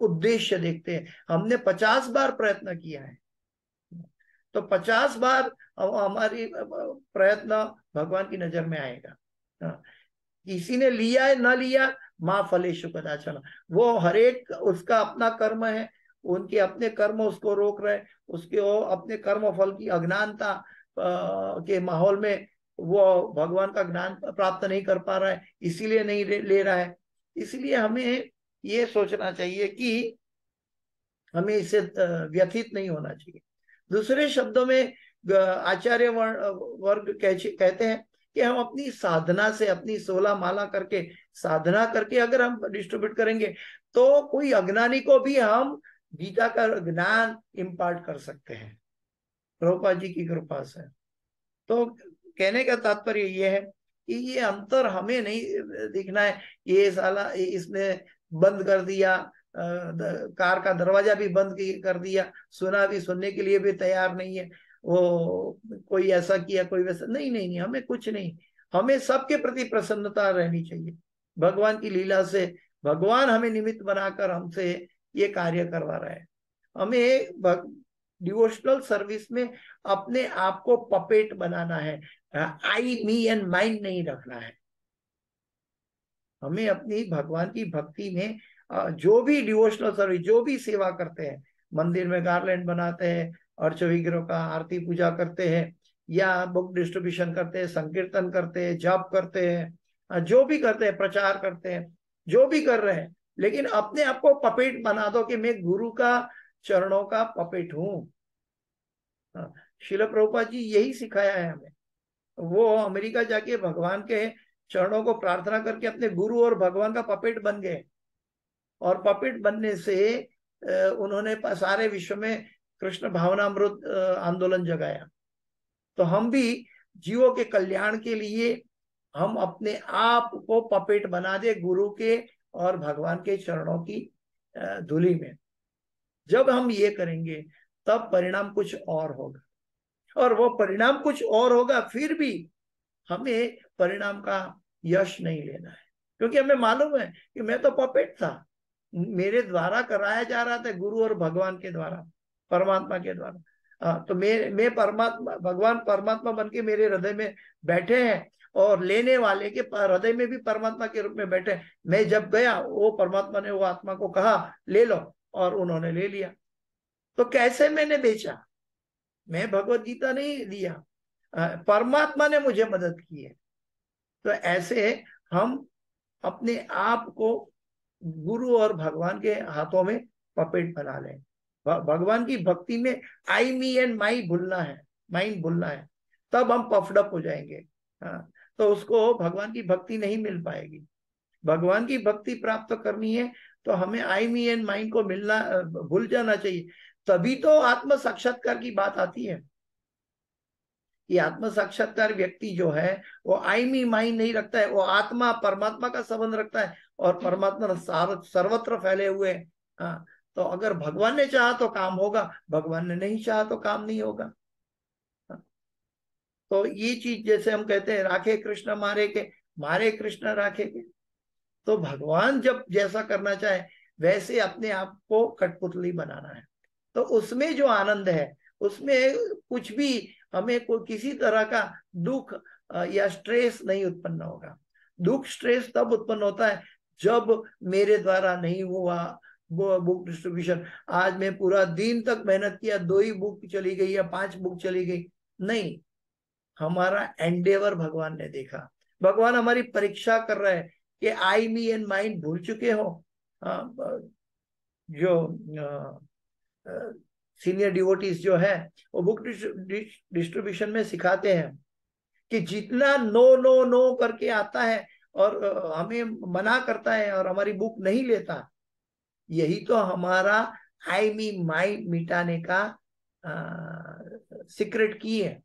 उद्देश्य देखते हैं। हमने 50 बार प्रयत्न किया है, तो 50 बार हमारी प्रयत्न भगवान की नजर में आएगा। किसी ने लिया है ना लिया, माँ फलेषु कदाचन, वो हर एक उसका अपना कर्म है, उनके अपने कर्म उसको रोक रहे, उसके अपने कर्म फल की अज्ञानता के माहौल में वो भगवान का ज्ञान प्राप्त नहीं कर पा रहा है, इसीलिए नहीं ले रहा है। इसलिए हमें ये सोचना चाहिए कि हमें इससे व्यथित नहीं होना चाहिए। दूसरे शब्दों में आचार्य वर्ग कहते हैं कि हम अपनी साधना से, अपनी 16 माला करके, साधना करके अगर हम डिस्ट्रीब्यूट करेंगे, तो कोई अज्ञानी को भी हम गीता का ज्ञान इम्पार्ट कर सकते हैं, प्रभुपाद जी की कृपा से। तो कहने का तात्पर्य ये है कि ये अंतर हमें नहीं दिखना है। ये साला इसने बंद कर दिया, कार का दरवाजा भी बंद कर दिया, सुना भी, सुनने के लिए भी तैयार नहीं है, वो कोई ऐसा किया, कोई वैसा, नहीं नहीं नहीं, हमें कुछ नहीं। हमें सबके प्रति प्रसन्नता रहनी चाहिए भगवान की लीला से। भगवान हमें निमित्त बनाकर हमसे ये कार्य करवा रहा है। हमें डिवोशनल सर्विस में अपने आप को पपेट बनाना है, आई मी एंड माइन नहीं रखना है। हमें अपनी भगवान की भक्ति में जो भी डिवोशनल सर्विस, जो भी सेवा करते हैं, मंदिर में गार्लैंड बनाते हैं, अर्च विग्रह का आरती पूजा करते हैं, या बुक डिस्ट्रीब्यूशन करते हैं, संकीर्तन करते हैं, जप करते हैं, जो भी करते हैं, प्रचार करते हैं, जो भी कर रहे हैं, लेकिन अपने आप को पपेट बना दो कि मैं गुरु का चरणों का पपेट हूं। श्रील प्रभुपाद जी यही सिखाया है हमें। वो अमेरिका जाके भगवान के चरणों को प्रार्थना करके अपने गुरु और भगवान का पपेट बन गए, और पपेट बनने से उन्होंने सारे विश्व में कृष्ण भावनामृत आंदोलन जगाया। तो हम भी जीवों के कल्याण के लिए हम अपने आप को पपेट बना दे गुरु के और भगवान के चरणों की धूलि में। जब हम ये करेंगे तब परिणाम कुछ और होगा, और वो परिणाम कुछ और होगा, फिर भी हमें परिणाम का यश नहीं लेना है, क्योंकि हमें मालूम है कि मैं तो पपेट था, मेरे द्वारा कराया जा रहा था, गुरु और भगवान के द्वारा, परमात्मा के द्वारा। तो मैं परमात्मा, भगवान परमात्मा बन के मेरे हृदय में बैठे हैं, और लेने वाले के हृदय में भी परमात्मा के रूप में बैठे। मैं जब गया, वो परमात्मा ने वो आत्मा को कहा ले लो, और उन्होंने ले लिया। तो कैसे मैंने बेचा? मैं भगवत गीता नहीं दिया, परमात्मा ने मुझे मदद की है। तो ऐसे हम अपने आप को गुरु और भगवान के हाथों में पपेट बना लें। भगवान की भक्ति में आई मी एंड माई भूलना है, माइंड भूलना है, तब हम पफडअप हो जाएंगे। हाँ, तो उसको भगवान की भक्ति नहीं मिल पाएगी। भगवान की भक्ति प्राप्त करनी है तो हमें आई मी एंड माइंड को मिलना भूल जाना चाहिए। तभी तो आत्म साक्षात्कार की बात आती है कि आत्म साक्षात्कार व्यक्ति जो है वो आई मी माइंड नहीं रखता है, वो आत्मा परमात्मा का संबंध रखता है, और परमात्मा सर्वत्र फैले हुए हैं। हाँ, तो अगर भगवान ने चाहा तो काम होगा, भगवान ने नहीं चाहा तो काम नहीं होगा। हाँ, तो ये चीज जैसे हम कहते हैं राखे कृष्ण मारे के, मारे कृष्ण राखे के, तो भगवान जब जैसा करना चाहे वैसे अपने आप को कठपुतली बनाना है। तो उसमें जो आनंद है, उसमें कुछ भी हमें कोई किसी तरह का दुख या स्ट्रेस नहीं उत्पन्न होगा। दुख स्ट्रेस तब उत्पन्न होता है जब मेरे द्वारा नहीं हुआ बुक डिस्ट्रीब्यूशन, आज मैं पूरा दिन तक मेहनत किया, 2 ही बुक चली गई या 5 बुक चली गई। नहीं, हमारा एंडेवर भगवान ने देखा, भगवान हमारी परीक्षा कर रहे हैं कि आई मी एंड माइंड भूल चुके हो। जो सीनियर डिवोटीज जो है वो बुक डिस्ट्रीब्यूशन में सिखाते हैं कि जितना नो नो नो करके आता है और हमें मना करता है और हमारी बुक नहीं लेता, यही तो हमारा आई मी माइंड मिटाने का सीक्रेट की है।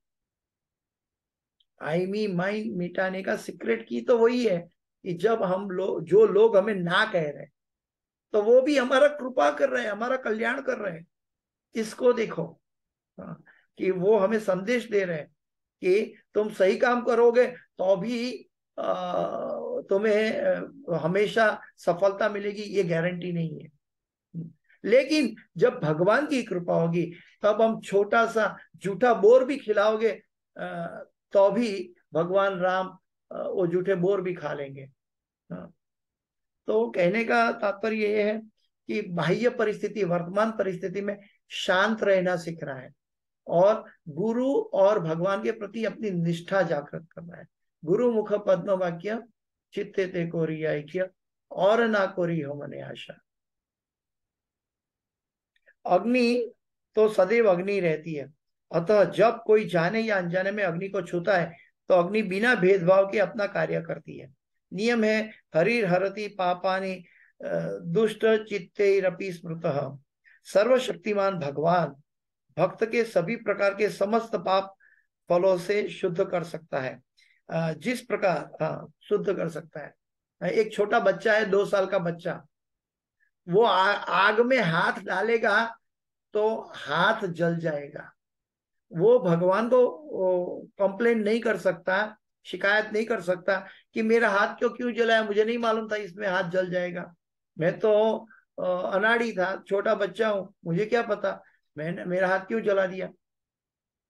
आई मी माइंड मिटाने का सीक्रेट की तो वही है कि जब हम लोग, जो लोग हमें ना कह रहे हैं, तो वो भी हमारा कृपा कर रहे हैं, हमारा कल्याण कर रहे हैं। इसको देखो, हाँ, कि वो हमें संदेश दे रहे हैं कि तुम सही काम करोगे तो भी तुम्हें हमेशा सफलता मिलेगी, ये गारंटी नहीं है। लेकिन जब भगवान की कृपा होगी तब हम छोटा सा जूठा बोर भी खिलाओगे तो भी भगवान राम वो जूठे बोर भी खा लेंगे। हाँ, तो कहने का तात्पर्य ये है कि बाह्य परिस्थिति, वर्तमान परिस्थिति में शांत रहना सीखना है और गुरु और भगवान के प्रति अपनी निष्ठा जागृत करना है। गुरु मुख पद्म वाक्य चित्ते ते कोरी ऐक्य, और ना कोरी हो मने आशा। अग्नि तो सदैव अग्नि रहती है, अतः जब कोई जाने या अनजाने में अग्नि को छूता है तो अग्नि बिना भेदभाव के अपना कार्य करती है। नियम है हरिर हरति पापानि दुष्ट चित्तैरपि स्मृतः। सर्वशक्तिमान भगवान भक्त के सभी प्रकार के समस्त पाप फलों से शुद्ध कर सकता है। जिस प्रकार, हाँ, शुद्ध कर सकता है। एक छोटा बच्चा है, 2 साल का बच्चा, वो आग में हाथ डालेगा तो हाथ जल जाएगा। वो भगवान को कंप्लेन नहीं कर सकता, शिकायत नहीं कर सकता कि मेरा हाथ क्यों जलाया, मुझे नहीं मालूम था इसमें हाथ जल जाएगा, मैं तो अनाड़ी था, छोटा बच्चा हूं, मुझे क्या पता, मैंने मेरा हाथ क्यों जला दिया।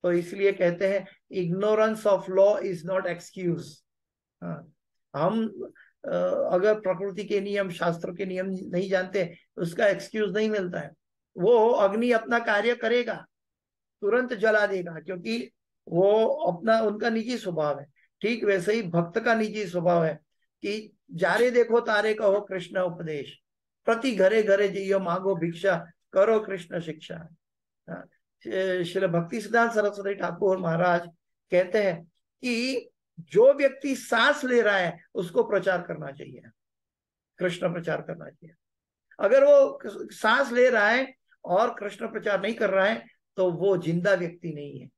तो इसलिए कहते हैं ignorance of law is not excuse. हम अगर प्रकृति के नियम, शास्त्र के नियम नहीं जानते, उसका एक्सक्यूज नहीं मिलता है। वो अग्नि अपना कार्य करेगा, तुरंत जला देगा, क्योंकि वो अपना, उनका निजी स्वभाव है। ठीक वैसे ही भक्त का निजी स्वभाव है कि जारे देखो तारे कहो कृष्ण उपदेश, प्रति घरे घरे जइयो मांगो भिक्षा, करो कृष्ण शिक्षा। श्री भक्ति सिद्धांत सरस्वती ठाकुर महाराज कहते हैं कि जो व्यक्ति सांस ले रहा है उसको प्रचार करना चाहिए, कृष्ण प्रचार करना चाहिए। अगर वो सांस ले रहा है और कृष्ण प्रचार नहीं कर रहा है तो वो जिंदा व्यक्ति नहीं है।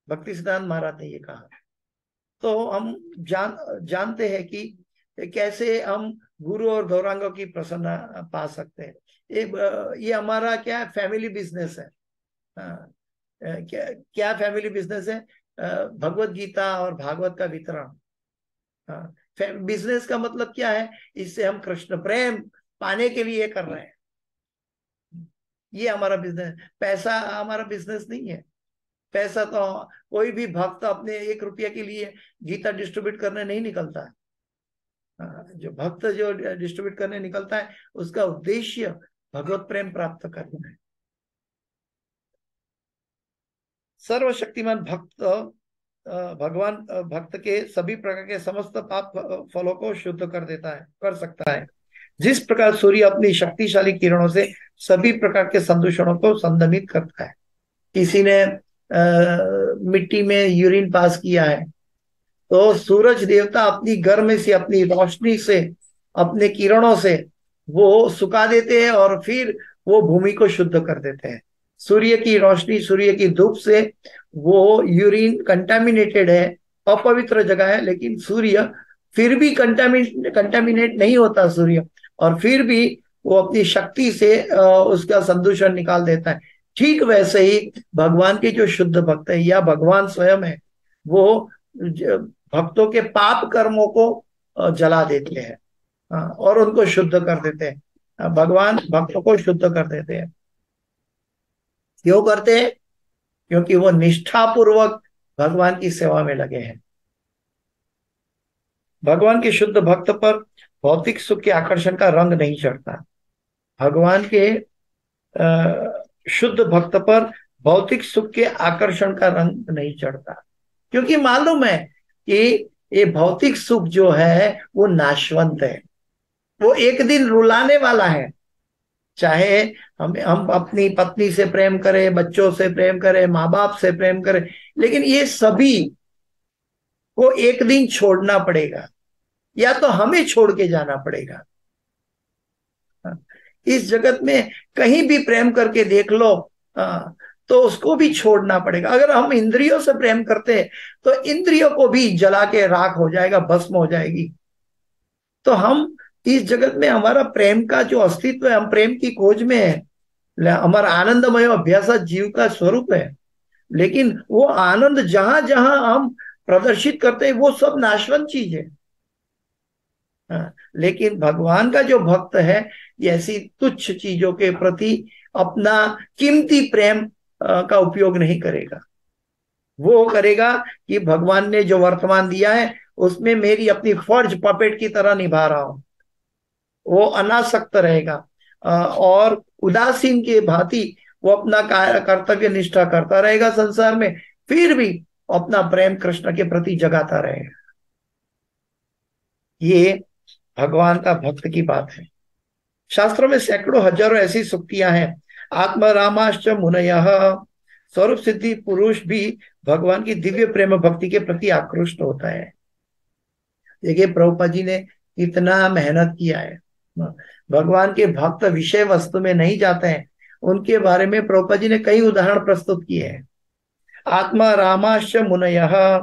भक्ति सिद्धांत महाराज ने ये कहा। तो हम जानते हैं कि कैसे हम गुरु और गौरांगों की प्रसन्नता पा सकते हैं। ये हमारा क्या फैमिली बिजनेस है। क्या फैमिली बिजनेस है? भगवत गीता और भागवत का वितरण। बिजनेस का मतलब क्या है? इससे हम कृष्ण प्रेम पाने के लिए कर रहे हैं, ये हमारा बिजनेस। पैसा हमारा बिजनेस नहीं है। पैसा तो कोई भी भक्त अपने 1 रुपया के लिए गीता डिस्ट्रीब्यूट करने नहीं निकलता है। जो भक्त जो डिस्ट्रीब्यूट करने निकलता है उसका उद्देश्य भगवत प्रेम प्राप्त करना है। सर्वशक्तिमान भक्त भगवान भक्त के सभी प्रकार के समस्त पाप फलों को शुद्ध कर देता है, कर सकता है। जिस प्रकार सूर्य अपनी शक्तिशाली किरणों से सभी प्रकार के संदूषणों को संदमित करता है। किसी ने मिट्टी में यूरिन पास किया है, तो सूरज देवता अपनी गर्म से, अपनी रोशनी से, अपने किरणों से वो सुखा देते हैं और फिर वो भूमि को शुद्ध कर देते हैं। सूर्य की रोशनी, सूर्य की धूप से वो यूरिन कंटामिनेटेड है, अपवित्र जगह है, लेकिन सूर्य फिर भी कंटामिनेट नहीं होता सूर्य, और फिर भी वो अपनी शक्ति से उसका संदूषण निकाल देता है। ठीक वैसे ही भगवान के जो शुद्ध भक्त है या भगवान स्वयं है, वो भक्तों के पाप कर्मों को जला देते हैं और उनको शुद्ध कर देते हैं। भगवान भक्तों को शुद्ध कर देते हैं। क्यों करते हैं? क्योंकि वो निष्ठापूर्वक भगवान की सेवा में लगे हैं। भगवान के शुद्ध भक्त पर भौतिक सुख के आकर्षण का रंग नहीं चढ़ता। भगवान के शुद्ध भक्त पर भौतिक सुख के आकर्षण का रंग नहीं चढ़ता, क्योंकि मालूम है कि ये भौतिक सुख जो है वो नाशवंत है, वो एक दिन रुलाने वाला है। चाहे हम अपनी पत्नी से प्रेम करें, बच्चों से प्रेम करें, माँ बाप से प्रेम करें, लेकिन ये सभी को एक दिन छोड़ना पड़ेगा, या तो हमें छोड़ के जाना पड़ेगा। इस जगत में कहीं भी प्रेम करके देख लो, तो उसको भी छोड़ना पड़ेगा। अगर हम इंद्रियों से प्रेम करते हैं तो इंद्रियों को भी जला के राख हो जाएगा, भस्म हो जाएगी। तो हम इस जगत में हमारा प्रेम का जो अस्तित्व है, हम प्रेम की खोज में है। हमारा आनंदमय अभ्यास जीव का स्वरूप है, लेकिन वो आनंद जहां जहां हम प्रदर्शित करते हैं वो सब नाशवंत चीज है। लेकिन भगवान का जो भक्त है, ये ऐसी तुच्छ चीजों के प्रति अपना कीमती प्रेम का उपयोग नहीं करेगा। वो करेगा कि भगवान ने जो वर्तमान दिया है उसमें मेरी अपनी फर्ज पपेट की तरह निभा रहा हूं। वो अनासक्त रहेगा और उदासीन के भांति वो अपना कर्तव्य निष्ठा करता रहेगा संसार में, फिर भी अपना प्रेम कृष्ण के प्रति जगाता रहेगा। ये भगवान का भक्त की बात है। शास्त्रों में सैकड़ों हजारों ऐसी सूक्तियां हैं। आत्मरामाश्च मुनयः, स्वरूप सिद्धि पुरुष भी भगवान की दिव्य प्रेम भक्ति के प्रति आकृष्ट होता है। देखिए प्रभुपाद जी ने इतना मेहनत किया है। भगवान के भक्त विषय वस्तु में नहीं जाते हैं, उनके बारे में प्रभुपाद जी ने कई उदाहरण प्रस्तुत किए हैं। आत्मा रामाश्च मुनयः,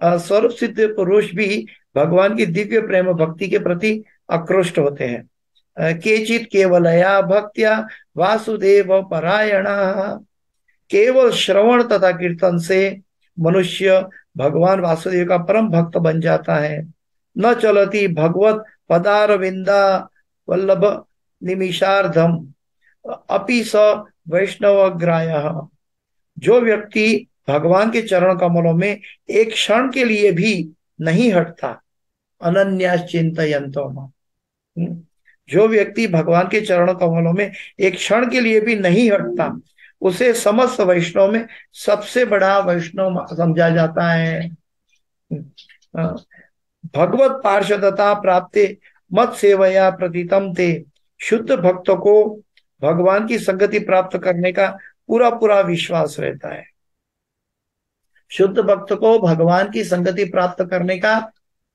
स्वरूप सिद्ध पुरुष भी भगवान की दिव्य प्रेम भक्ति के प्रति आकृष्ट होते हैं। केचित केवलया भक्त्या वासुदेव परायणः, केवल श्रवण तथा कीर्तन से मनुष्य भगवान वासुदेव का परम भक्त बन जाता है। न चलती भगवत पदारविंदा वल्लभ निमिषार्धम अपि स वैष्णवग्रायः, जो व्यक्ति भगवान के चरण कमलों में एक क्षण के लिए भी नहीं हटता, अनन्यास चिंतयन्तो, जो व्यक्ति भगवान के चरण कमलों में एक क्षण के लिए भी नहीं हटता, उसे समस्त वैष्णव में सबसे बड़ा वैष्णव समझा जाता है। भगवत पार्षदता प्राप्ते मत सेवया प्रतितम ते, शुद्ध भक्त को भगवान की संगति प्राप्त करने का पूरा पूरा विश्वास रहता है। शुद्ध भक्त को भगवान की संगति प्राप्त करने का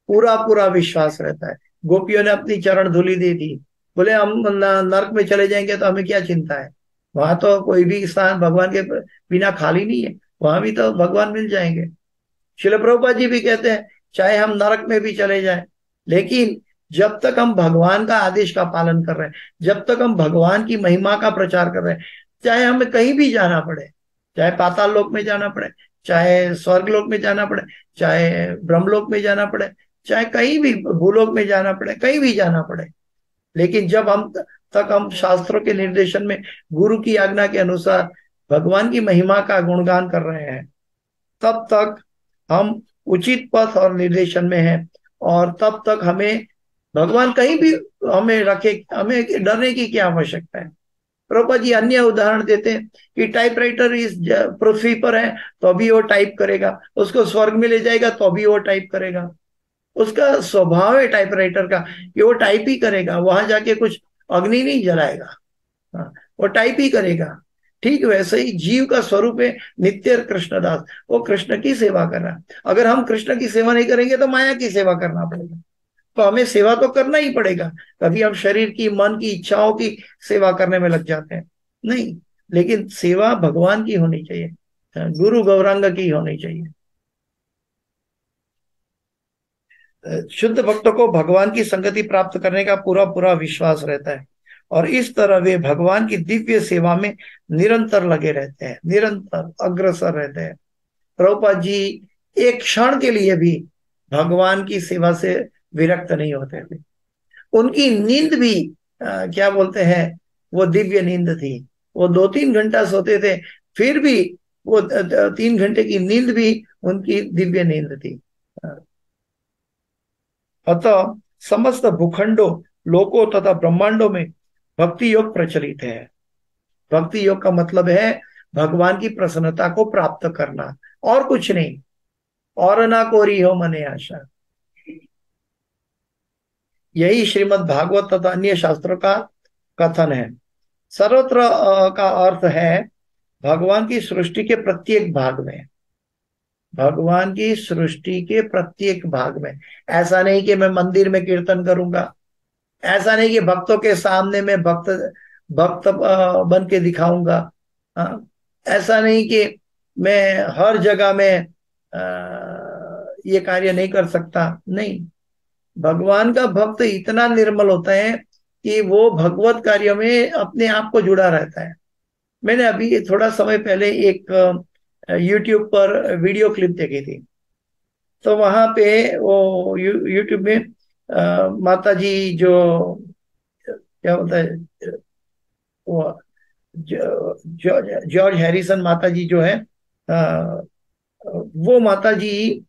पूरा पूरा विश्वास रहता है। गोपियों ने अपनी चरण धूलि दे दी, बोले हम नरक में चले जाएंगे तो हमें क्या चिंता है, वहां तो कोई भी स्थान भगवान के बिना खाली नहीं है, वहां भी तो भगवान मिल जाएंगे। श्रील प्रभुपाद जी भी कहते हैं चाहे हम नरक में भी चले जाएं, लेकिन जब तक हम भगवान का आदेश का पालन कर रहे हैं, जब तक हम भगवान की महिमा का प्रचार कर रहे हैं, चाहे हमें कहीं भी जाना पड़े, चाहे पाताल लोक में जाना पड़े, चाहे स्वर्ग लोक में जाना पड़े, चाहे ब्रह्मलोक में जाना पड़े, चाहे कहीं भी भूलोक में जाना पड़े, कहीं भी जाना पड़े, लेकिन जब हम शास्त्रों के निर्देशन में गुरु की आज्ञा के अनुसार भगवान की महिमा का गुणगान कर रहे हैं, तब तक हम उचित पथ और निर्देशन में हैं, और तब तक हमें भगवान कहीं भी हमें रखे, हमें डरने की क्या आवश्यकता है। प्रभुपाद जी अन्य उदाहरण देते हैं कि टाइपराइटर इस पृथ्वी पर है तो भी वो टाइप करेगा, उसको स्वर्ग में ले जाएगा तो भी वो टाइप करेगा। उसका स्वभाव है टाइपराइटर का कि वो टाइप ही करेगा, वहां जाके कुछ अग्नि नहीं जलाएगा। हाँ, वो टाइप ही करेगा। ठीक वैसे ही जीव का स्वरूप है नित्य कृष्णदास, वो कृष्ण की सेवा कर रहा है। अगर हम कृष्ण की सेवा नहीं करेंगे तो माया की सेवा करना पड़ेगा। तो हमें सेवा तो करना ही पड़ेगा। कभी हम शरीर की, मन की, इच्छाओं की सेवा करने में लग जाते हैं, नहीं, लेकिन सेवा भगवान की होनी चाहिए, गुरु गौरांग की होनी चाहिए। शुद्ध भक्तों को भगवान की संगति प्राप्त करने का पूरा पूरा विश्वास रहता है और इस तरह वे भगवान की दिव्य सेवा में निरंतर लगे रहते हैं, निरंतर अग्रसर रहते हैं। प्रभुपाद जी एक क्षण के लिए भी भगवान की सेवा से विरक्त नहीं होते थे। उनकी नींद भी क्या बोलते हैं, वो दिव्य नींद थी। वो 2-3 घंटा सोते थे, फिर भी वो 3 घंटे की नींद भी उनकी दिव्य नींद थी। अतः समस्त भूखंडों, लोकों तथा ब्रह्मांडों में भक्ति योग प्रचलित है। भक्ति योग का मतलब है भगवान की प्रसन्नता को प्राप्त करना, और कुछ नहीं। और ना कोरी हो मने आशा। यही श्रीमद् भागवत तथा अन्य शास्त्रों का कथन है। सर्वत्र का अर्थ है भगवान की सृष्टि के प्रत्येक भाग में, भगवान की सृष्टि के प्रत्येक भाग में। ऐसा नहीं कि मैं मंदिर में कीर्तन करूंगा, ऐसा नहीं कि भक्तों के सामने मैं भक्त भक्त बन के दिखाऊंगा, हाँ, ऐसा नहीं कि मैं हर जगह में ये कार्य नहीं कर सकता, नहीं। भगवान का भक्त इतना निर्मल होता है कि वो भगवत कार्य में अपने आप को जुड़ा रहता है। मैंने अभी थोड़ा समय पहले एक YouTube पर वीडियो क्लिप देखी थी। तो वहां पे वो YouTube में माता जी जो क्या होता है, वो जॉर्ज हैरिसन माता जी जो है, वो माता जी,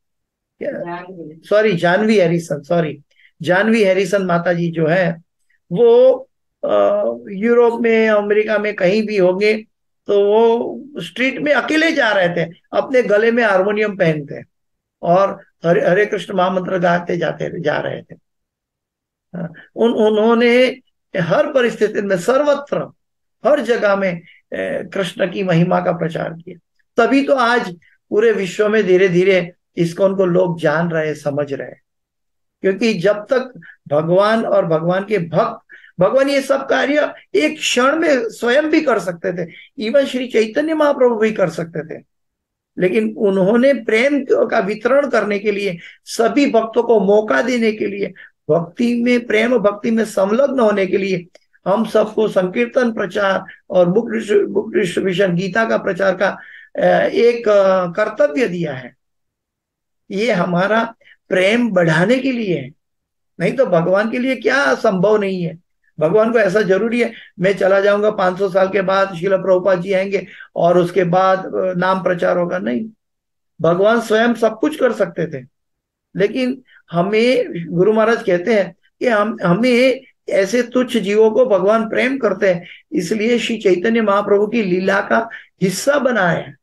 sorry Janvi Harrison, sorry Janvi Harrison माता जी जो है, वो यूरोप में, अमेरिका में कहीं भी होंगे तो वो स्ट्रीट में अकेले जा रहे थे, अपने गले में हारमोनियम पहनते और हरे हरे कृष्ण महामंत्र गाते जाते जा रहे थे। उन्होंने हर परिस्थिति में, सर्वत्र, हर जगह में कृष्ण की महिमा का प्रचार किया। तभी तो आज पूरे विश्व में धीरे धीरे इस्कॉन को लोग जान रहे, समझ रहे। क्योंकि जब तक भगवान और भगवान के भक्त, भगवान ये सब कार्य एक क्षण में स्वयं भी कर सकते थे, इवन श्री चैतन्य महाप्रभु भी कर सकते थे, लेकिन उन्होंने प्रेम का वितरण करने के लिए, सभी भक्तों को मौका देने के लिए, भक्ति में, प्रेम भक्ति में संलग्न होने के लिए हम सबको संकीर्तन प्रचार और बुक डिस्ट्रीब्यूशन, गीता का प्रचार का एक कर्तव्य दिया है। ये हमारा प्रेम बढ़ाने के लिए है, नहीं तो भगवान के लिए क्या संभव नहीं है। भगवान को ऐसा जरूरी है मैं चला जाऊंगा 500 साल के बाद श्रील प्रभुपाद जी आएंगे और उसके बाद नाम प्रचार होगा, नहीं। भगवान स्वयं सब कुछ कर सकते थे, लेकिन हमें, गुरु महाराज कहते हैं कि हमें ऐसे तुच्छ जीवों को भगवान प्रेम करते हैं, इसलिए श्री चैतन्य महाप्रभु की लीला का हिस्सा बनाए हैं।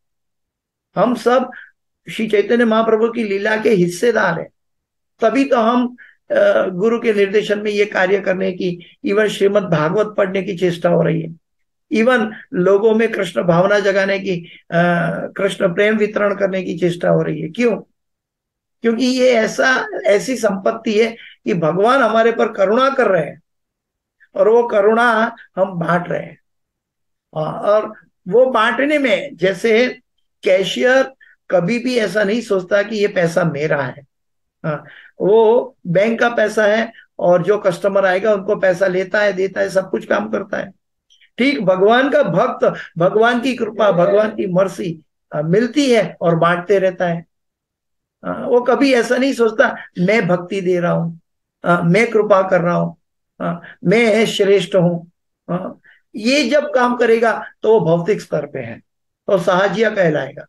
हम सब श्री चैतन्य महाप्रभु की लीला के हिस्सेदार हैं, तभी तो हम गुरु के निर्देशन में ये कार्य करने की, इवन श्रीमद् भागवत पढ़ने की चेष्टा हो रही है, इवन लोगों में कृष्ण भावना जगाने की, कृष्ण प्रेम वितरण करने की चेष्टा हो रही है। क्यों? क्योंकि ये ऐसी संपत्ति है कि भगवान हमारे पर करुणा कर रहे हैं और वो करुणा हम बांट रहे हैं। और वो बांटने में, जैसे कैशियर कभी भी ऐसा नहीं सोचता कि ये पैसा मेरा है, वो बैंक का पैसा है और जो कस्टमर आएगा उनको पैसा लेता है, देता है, सब कुछ काम करता है। ठीक भगवान का भक्त, भगवान की कृपा, भगवान की मर्सी मिलती है और बांटते रहता है। वो कभी ऐसा नहीं सोचता मैं भक्ति दे रहा हूं, मैं कृपा कर रहा हूं, मैं श्रेष्ठ हूं। ये जब काम करेगा तो वो भौतिक स्तर पे है, तो साहजिया कहलाएगा।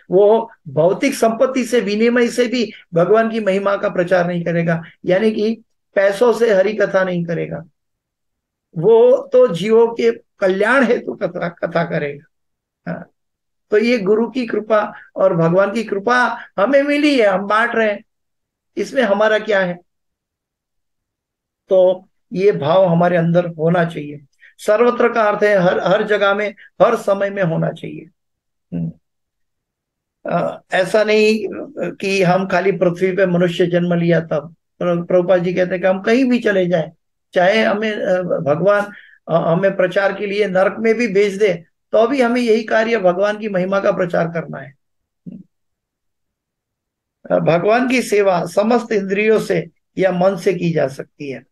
वो भौतिक संपत्ति से, विनिमय से भी भगवान की महिमा का प्रचार नहीं करेगा, यानी कि पैसों से हरि कथा नहीं करेगा। वो तो जीवों के कल्याण हेतु कथा कथा करेगा। हाँ, तो ये गुरु की कृपा और भगवान की कृपा हमें मिली है, हम बांट रहे हैं, इसमें हमारा क्या है। तो ये भाव हमारे अंदर होना चाहिए। सर्वत्र का अर्थ है हर हर जगह में, हर समय में होना चाहिए। हम्म। ऐसा नहीं कि हम खाली पृथ्वी पे मनुष्य जन्म लिया तब। प्रभुपाद जी कहते हैं कि हम कहीं भी चले जाएं, चाहे हमें भगवान हमें प्रचार के लिए नरक में भी भेज दे, तो भी हमें यही कार्य भगवान की महिमा का प्रचार करना है। भगवान की सेवा समस्त इंद्रियों से या मन से की जा सकती है।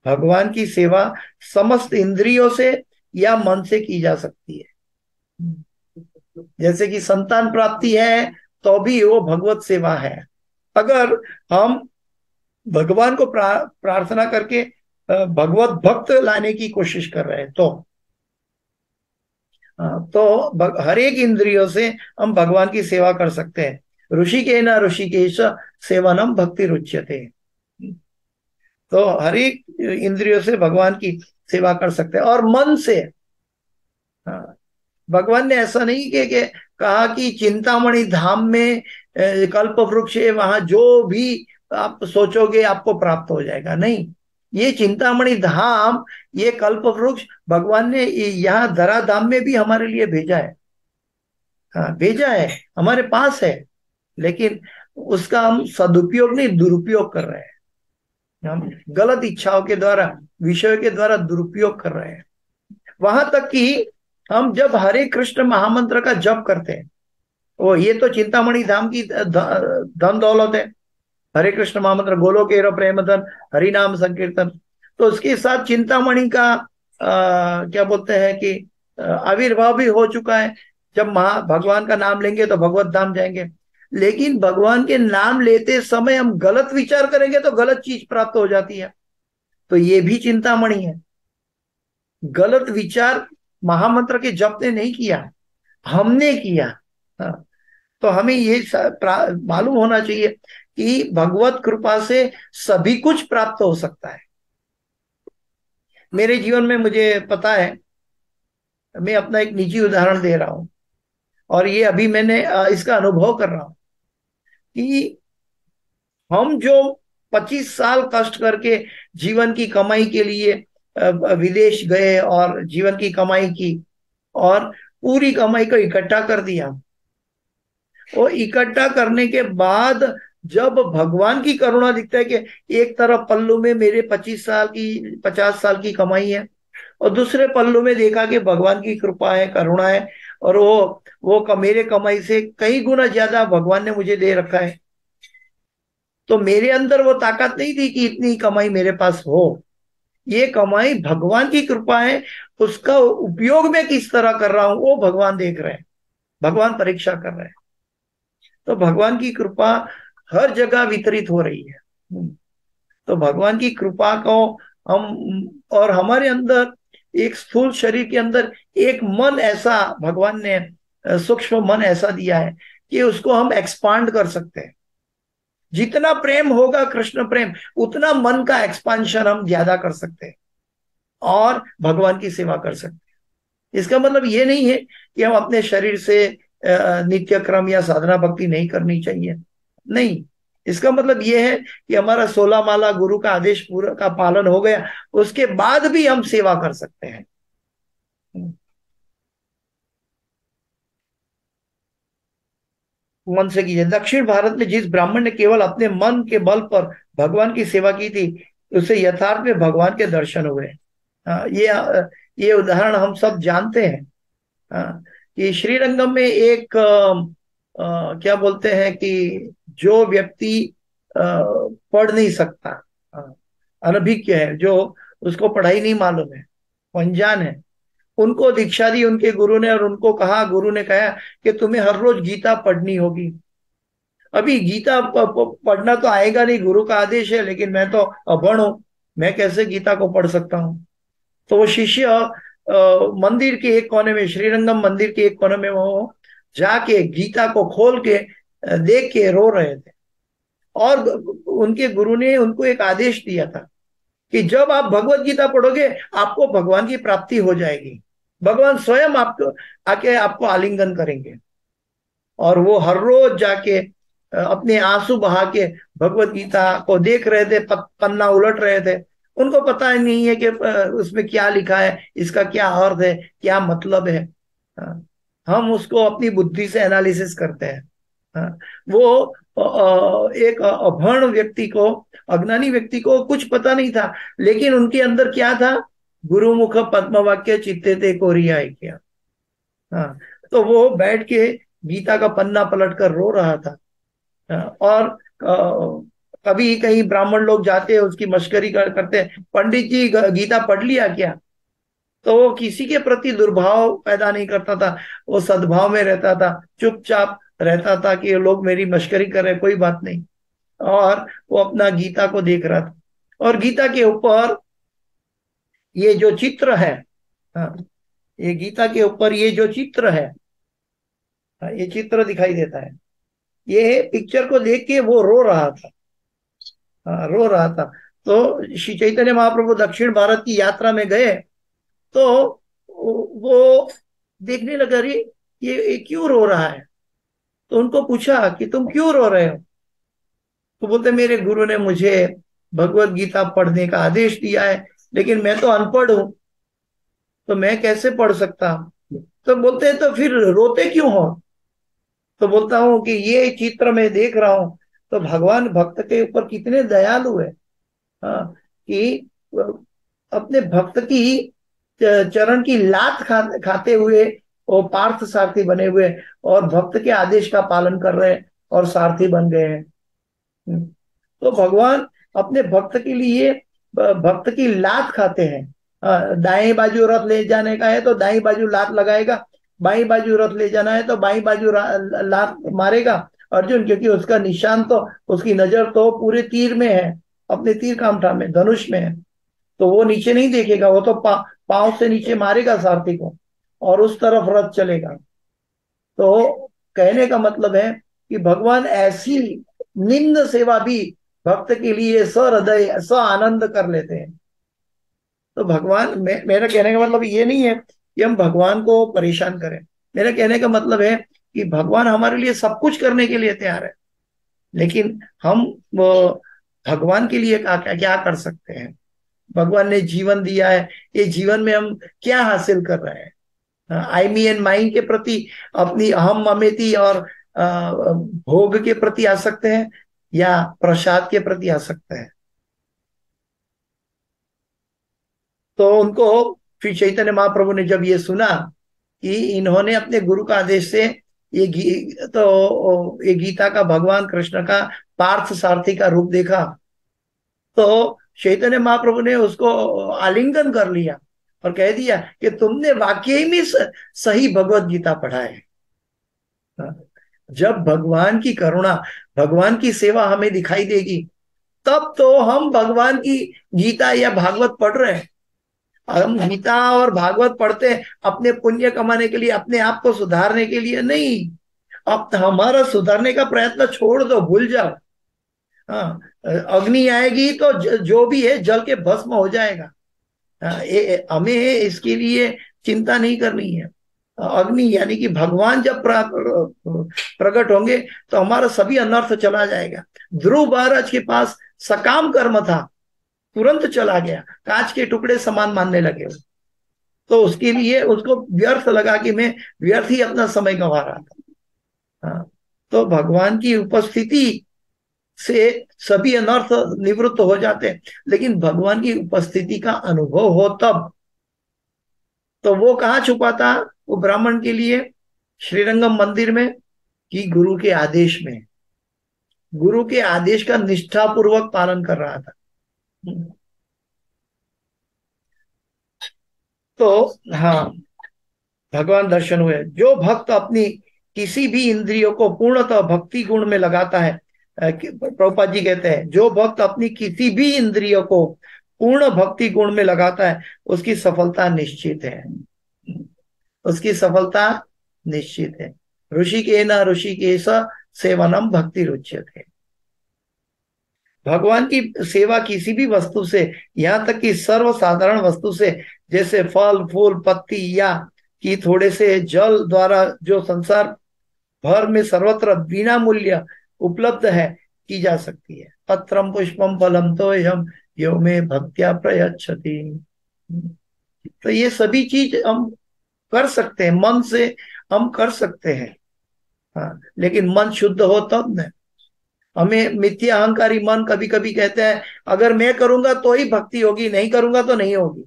भगवान की सेवा समस्त इंद्रियों से या मन से की जा सकती है। जैसे कि संतान प्राप्ति है तो भी वो भगवत सेवा है। अगर हम भगवान को प्रार्थना करके भगवत भक्त लाने की कोशिश कर रहे हैं तो हर एक इंद्रियों से हम भगवान की सेवा कर सकते हैं। ऋषिकेन ऋषिकेश सेवनम भक्ति रुच्यते। तो हर एक इंद्रियों से भगवान की सेवा कर सकते हैं और मन से। हाँ, भगवान ने ऐसा नहीं कि कहा कि चिंतामणि धाम में कल्प वृक्ष है, वहां जो भी आप सोचोगे आपको प्राप्त हो जाएगा। नहीं, ये चिंतामणि धाम, ये कल्प वृक्ष भगवान ने यहाँ धरा धाम में भी हमारे लिए भेजा है। हाँ, भेजा है, हमारे पास है, लेकिन उसका हम सदुपयोग नहीं, दुरुपयोग कर रहे हैं। हम गलत इच्छाओं के द्वारा, विषयों के द्वारा दुरुपयोग कर रहे हैं। वहां तक कि हम जब हरे कृष्ण महामंत्र का जप करते हैं, वो ये तो चिंतामणि धाम की धन दौलत है। हरे कृष्ण महामंत्र, गोलोक एरो प्रेम धन, हरि नाम संकीर्तन। तो उसके साथ चिंतामणि का क्या बोलते हैं कि आविर्भाव भी हो चुका है। जब भगवान का नाम लेंगे तो भगवत धाम जाएंगे। लेकिन भगवान के नाम लेते समय हम गलत विचार करेंगे तो गलत चीज प्राप्त हो जाती है। तो ये भी चिंतामणि है। गलत विचार महामंत्र के जप ने नहीं किया, हमने किया। हाँ, तो हमें ये मालूम होना चाहिए कि भगवत कृपा से सभी कुछ प्राप्त हो सकता है। मेरे जीवन में मुझे पता है, मैं अपना एक निजी उदाहरण दे रहा हूं और ये अभी मैंने इसका अनुभव कर रहा हूं कि हम जो 25 साल कष्ट करके जीवन की कमाई के लिए विदेश गए और जीवन की कमाई की और पूरी कमाई को इकट्ठा कर दिया, और इकट्ठा करने के बाद जब भगवान की करुणा दिखता है कि एक तरफ पल्लू में मेरे 50 साल की कमाई है और दूसरे पल्लू में देखा कि भगवान की कृपा है, करुणा है, और वो मेरे कमाई से कई गुना ज्यादा भगवान ने मुझे दे रखा है। तो मेरे अंदर वो ताकत नहीं थी कि इतनी कमाई मेरे पास हो। ये कमाई भगवान की कृपा है, उसका उपयोग मैं किस तरह कर रहा हूं वो भगवान देख रहे हैं, भगवान परीक्षा कर रहे हैं। तो भगवान की कृपा हर जगह वितरित हो रही है। तो भगवान की कृपा को हम, और हमारे अंदर एक स्थूल शरीर के अंदर एक मन ऐसा भगवान ने, सूक्ष्म मन ऐसा दिया है कि उसको हम एक्सपांड कर सकते हैं। जितना प्रेम होगा कृष्ण प्रेम, उतना मन का एक्सपांशन हम ज्यादा कर सकते हैं और भगवान की सेवा कर सकते हैं। इसका मतलब ये नहीं है कि हम अपने शरीर से नित्य क्रम या साधना भक्ति नहीं करनी चाहिए, नहीं। इसका मतलब ये है कि हमारा 16 माला गुरु का आदेश पूरा का पालन हो गया, उसके बाद भी हम सेवा कर सकते हैं। मन से कीजिए। दक्षिण भारत में जिस ब्राह्मण ने केवल अपने मन के बल पर भगवान की सेवा की थी, उसे यथार्थ में भगवान के दर्शन हुए। ये उदाहरण हम सब जानते हैं। कि श्रीरंगम में एक क्या बोलते हैं कि जो व्यक्ति पढ़ नहीं सकता, अनभिज्ञ है, जो उसको पढ़ाई नहीं मालूम है, अनजान है, उनको दीक्षा दी उनके गुरु ने और उनको कहा, गुरु ने कहा कि तुम्हें हर रोज गीता पढ़नी होगी। अभी गीता पढ़ना तो आएगा नहीं, गुरु का आदेश है, लेकिन मैं तो अभण हूं, मैं कैसे गीता को पढ़ सकता हूं। तो वो शिष्य मंदिर के एक कोने में, श्रीरंगम मंदिर के एक कोने में वो जाके गीता को खोल के देख के रो रहे थे। और उनके गुरु ने उनको एक आदेश दिया था कि जब आप भगवत गीता पढ़ोगे आपको भगवान की प्राप्ति हो जाएगी, भगवान स्वयं आपको आके आपको आलिंगन करेंगे। और वो हर रोज जाके अपने आंसू बहा के भगवत गीता को देख रहे थे, पन्ना उलट रहे थे। उनको पता ही नहीं है कि उसमें क्या लिखा है, इसका क्या अर्थ है, क्या मतलब है। हम उसको अपनी बुद्धि से एनालिसिस करते हैं। वो एक अभर्ण व्यक्ति को, अज्ञानी व्यक्ति को कुछ पता नहीं था, लेकिन उनके अंदर क्या था, गुरुमुख पद्म वाक्य चित्ते ते कोरिया किया। हाँ, तो वो बैठ के गीता का पन्ना पलट कर रो रहा था। और कभी कहीं ब्राह्मण लोग जाते हैं उसकी मश्करी करते हैं, पंडित जी गीता पढ़ लिया क्या? तो वो किसी के प्रति दुर्भाव पैदा नहीं करता था, वो सद्भाव में रहता था, चुपचाप रहता था कि लोग मेरी मश्करी कर रहे, कोई बात नहीं। और वो अपना गीता को देख रहा था। और गीता के ऊपर ये जो चित्र है, हाँ, ये गीता के ऊपर ये जो चित्र है, ये चित्र दिखाई देता है, ये पिक्चर को देख के वो रो रहा था। रो रहा था। तो श्री चैतन्य महाप्रभु दक्षिण भारत की यात्रा में गए, तो वो देखने लगा, रे ये क्यों रो रहा है? तो उनको पूछा कि तुम क्यों रो रहे हो? तो बोलते मेरे गुरु ने मुझे भगवत गीता पढ़ने का आदेश दिया है, लेकिन मैं तो अनपढ़ हूं, तो मैं कैसे पढ़ सकता हूं? तो बोलते हैं तो फिर रोते क्यों हो? तो बोलता हूं कि ये चित्र मैं देख रहा हूं, तो भगवान भक्त के ऊपर कितने दयालु है। हाँ, कि अपने भक्त की चरण की लात खाते हुए वो पार्थ सारथी बने हुए, और भक्त के आदेश का पालन कर रहे हैं और सारथी बन गए हैं। तो भगवान अपने भक्त के लिए भक्त की लात खाते हैं। दाएं बाजू रथ ले जाने का है तो दाएं बाजू लात लगाएगा, बाईं बाजू रथ ले जाना है तो बाईं बाजू लात मारेगा अर्जुन, क्योंकि उसका निशान तो, उसकी नजर तो पूरे तीर में है, अपने तीर कामठा में, धनुष में है। तो वो नीचे नहीं देखेगा, वो तो पांव से नीचे मारेगा सारथी को और उस तरफ रथ चलेगा। तो कहने का मतलब है कि भगवान ऐसी निम्न सेवा भी भक्त के लिए सहृदय स आनंद कर लेते हैं। तो भगवान, मेरा कहने का मतलब ये नहीं है कि हम भगवान को परेशान करें। मेरा कहने का मतलब है कि भगवान हमारे लिए सब कुछ करने के लिए तैयार है, लेकिन हम भगवान के लिए क्या क्या कर सकते हैं? भगवान ने जीवन दिया है, ये जीवन में हम क्या हासिल कर रहे हैं? आई मी एंड माइंड के प्रति, अपनी अहम ममेती और भोग के प्रति आ सकते हैं, या प्रसाद के प्रति आ सकते हैं? तो उनको फिर चैतन्य महाप्रभु ने जब ये सुना कि इन्होंने अपने गुरु का आदेश से ये गीता का भगवान कृष्ण का पार्थ सारथी का रूप देखा, तो चैतन्य महाप्रभु ने उसको आलिंगन कर लिया और कह दिया कि तुमने वाकई में सही भगवत गीता पढ़ा है। जब भगवान की करुणा, भगवान की सेवा हमें दिखाई देगी, तब तो हम भगवान की गीता या भागवत पढ़ रहे हैं। हम गीता और भागवत पढ़ते हैं अपने पुण्य कमाने के लिए, अपने आप को सुधारने के लिए नहीं। अब हमारा सुधारने का प्रयत्न छोड़ दो, भूल जाओ। हाँ, अग्नि आएगी तो जो भी है जल के भस्म हो जाएगा। हमें इसके लिए चिंता नहीं करनी है। अग्नि यानी कि भगवान जब प्रकट होंगे तो हमारा सभी अनर्थ चला जाएगा। ध्रुव महाराज के पास सकाम कर्म था, तुरंत चला गया, कांच के टुकड़े समान मानने लगे। तो उसके लिए उसको व्यर्थ लगा कि मैं व्यर्थ ही अपना समय गंवा रहा था। हाँ, तो भगवान की उपस्थिति से सभी अनर्थ निवृत्त हो जाते हैं, लेकिन भगवान की उपस्थिति का अनुभव हो तब। तो वो कहाँ छुपा था वो ब्राह्मण के लिए? श्रीरंगम मंदिर में, कि गुरु के आदेश में, गुरु के आदेश का निष्ठापूर्वक पालन कर रहा था। तो हाँ, भगवान दर्शन हुए। जो भक्त अपनी किसी भी इंद्रियों को पूर्णतः भक्ति गुण में लगाता है, प्रभुपाद जी कहते हैं, जो भक्त अपनी किसी भी इंद्रियों को पूर्ण भक्ति गुण में लगाता है उसकी सफलता निश्चित है, उसकी सफलता निश्चित है। ऋषिकेन ऋषिकेश सेवनम भक्ति रुच्यते। भगवान की सेवा किसी भी वस्तु से, यहाँ तक कि सर्वसाधारण वस्तु से, जैसे फल फूल पत्ती या कि थोड़े से जल द्वारा जो संसार भर में सर्वत्र बिना मूल्य उपलब्ध है, की जा सकती है। पत्रम पुष्पम फलम तो हम यो में भक्त्या प्रयच्छति। तो ये सभी चीज हम कर सकते हैं, मन से हम कर सकते हैं। हाँ, लेकिन मन शुद्ध हो तब न। हमें मिथ्या अहंकारी मन कभी कभी कहते हैं अगर मैं करूंगा तो ही भक्ति होगी, नहीं करूंगा तो नहीं होगी।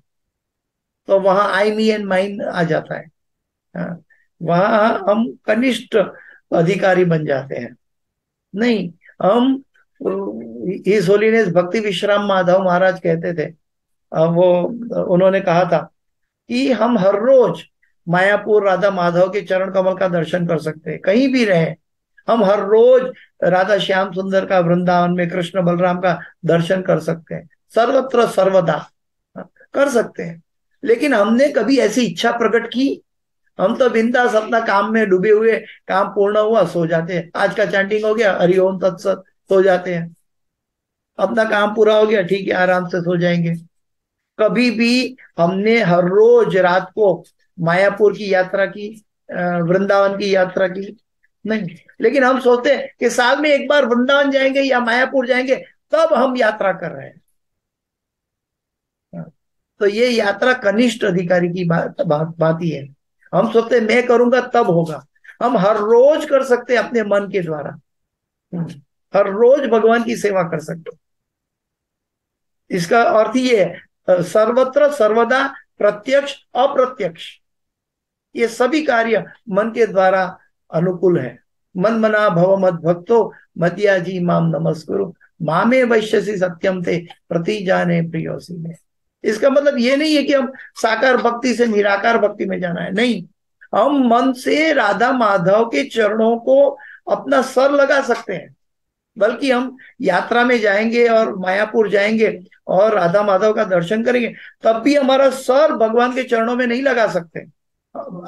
तो वहां आई मी एंड माइन आ जाता है। हाँ, वहां हम कनिष्ठ अधिकारी बन जाते हैं। नहीं, हम हिज होलीनेस भक्ति विश्राम माधव महाराज कहते थे, वो उन्होंने कहा था कि हम हर रोज मायापुर राधा माधव के चरण कमल का दर्शन कर सकते हैं, कहीं भी रहे। हम हर रोज राधा श्याम सुंदर का वृंदावन में कृष्ण बलराम का दर्शन कर सकते हैं, सर्वत्र सर्वदा कर सकते हैं। लेकिन हमने कभी ऐसी इच्छा प्रकट की? हम तो बिंदास अपना काम में डूबे हुए, काम पूर्ण हुआ सो जाते हैं, आज का चैंटिंग हो गया हरिओम तत्सत, सो जाते हैं। अपना काम पूरा हो गया, ठीक है, आराम से सो जाएंगे। कभी भी हमने हर रोज रात को मायापुर की यात्रा की, वृंदावन की यात्रा की? नहीं। लेकिन हम सोचते हैं कि साल में एक बार वृंदावन जाएंगे या मायापुर जाएंगे, तब हम यात्रा कर रहे हैं। तो ये यात्रा कनिष्ठ अधिकारी की बात ही है। हम सोचते हैं मैं करूंगा तब होगा। हम हर रोज कर सकते हैं अपने मन के द्वारा। हर रोज भगवान की सेवा कर सकते हैं। इसका अर्थ ये है सर्वत्र सर्वदा, प्रत्यक्ष अप्रत्यक्ष, ये सभी कार्य मन के द्वारा अनुकूल है। मन मना भव मद भक्तो मतिया जी माम नमस्कुरु मामे वैश्यसी सत्यम ते प्रति जाने प्रियोसी में। इसका मतलब ये नहीं है कि हम साकार भक्ति से निराकार भक्ति में जाना है, नहीं। हम मन से राधा माधव के चरणों को अपना सर लगा सकते हैं। बल्कि हम यात्रा में जाएंगे और मायापुर जाएंगे और राधा माधव का दर्शन करेंगे, तब भी हमारा सर भगवान के चरणों में नहीं लगा सकते।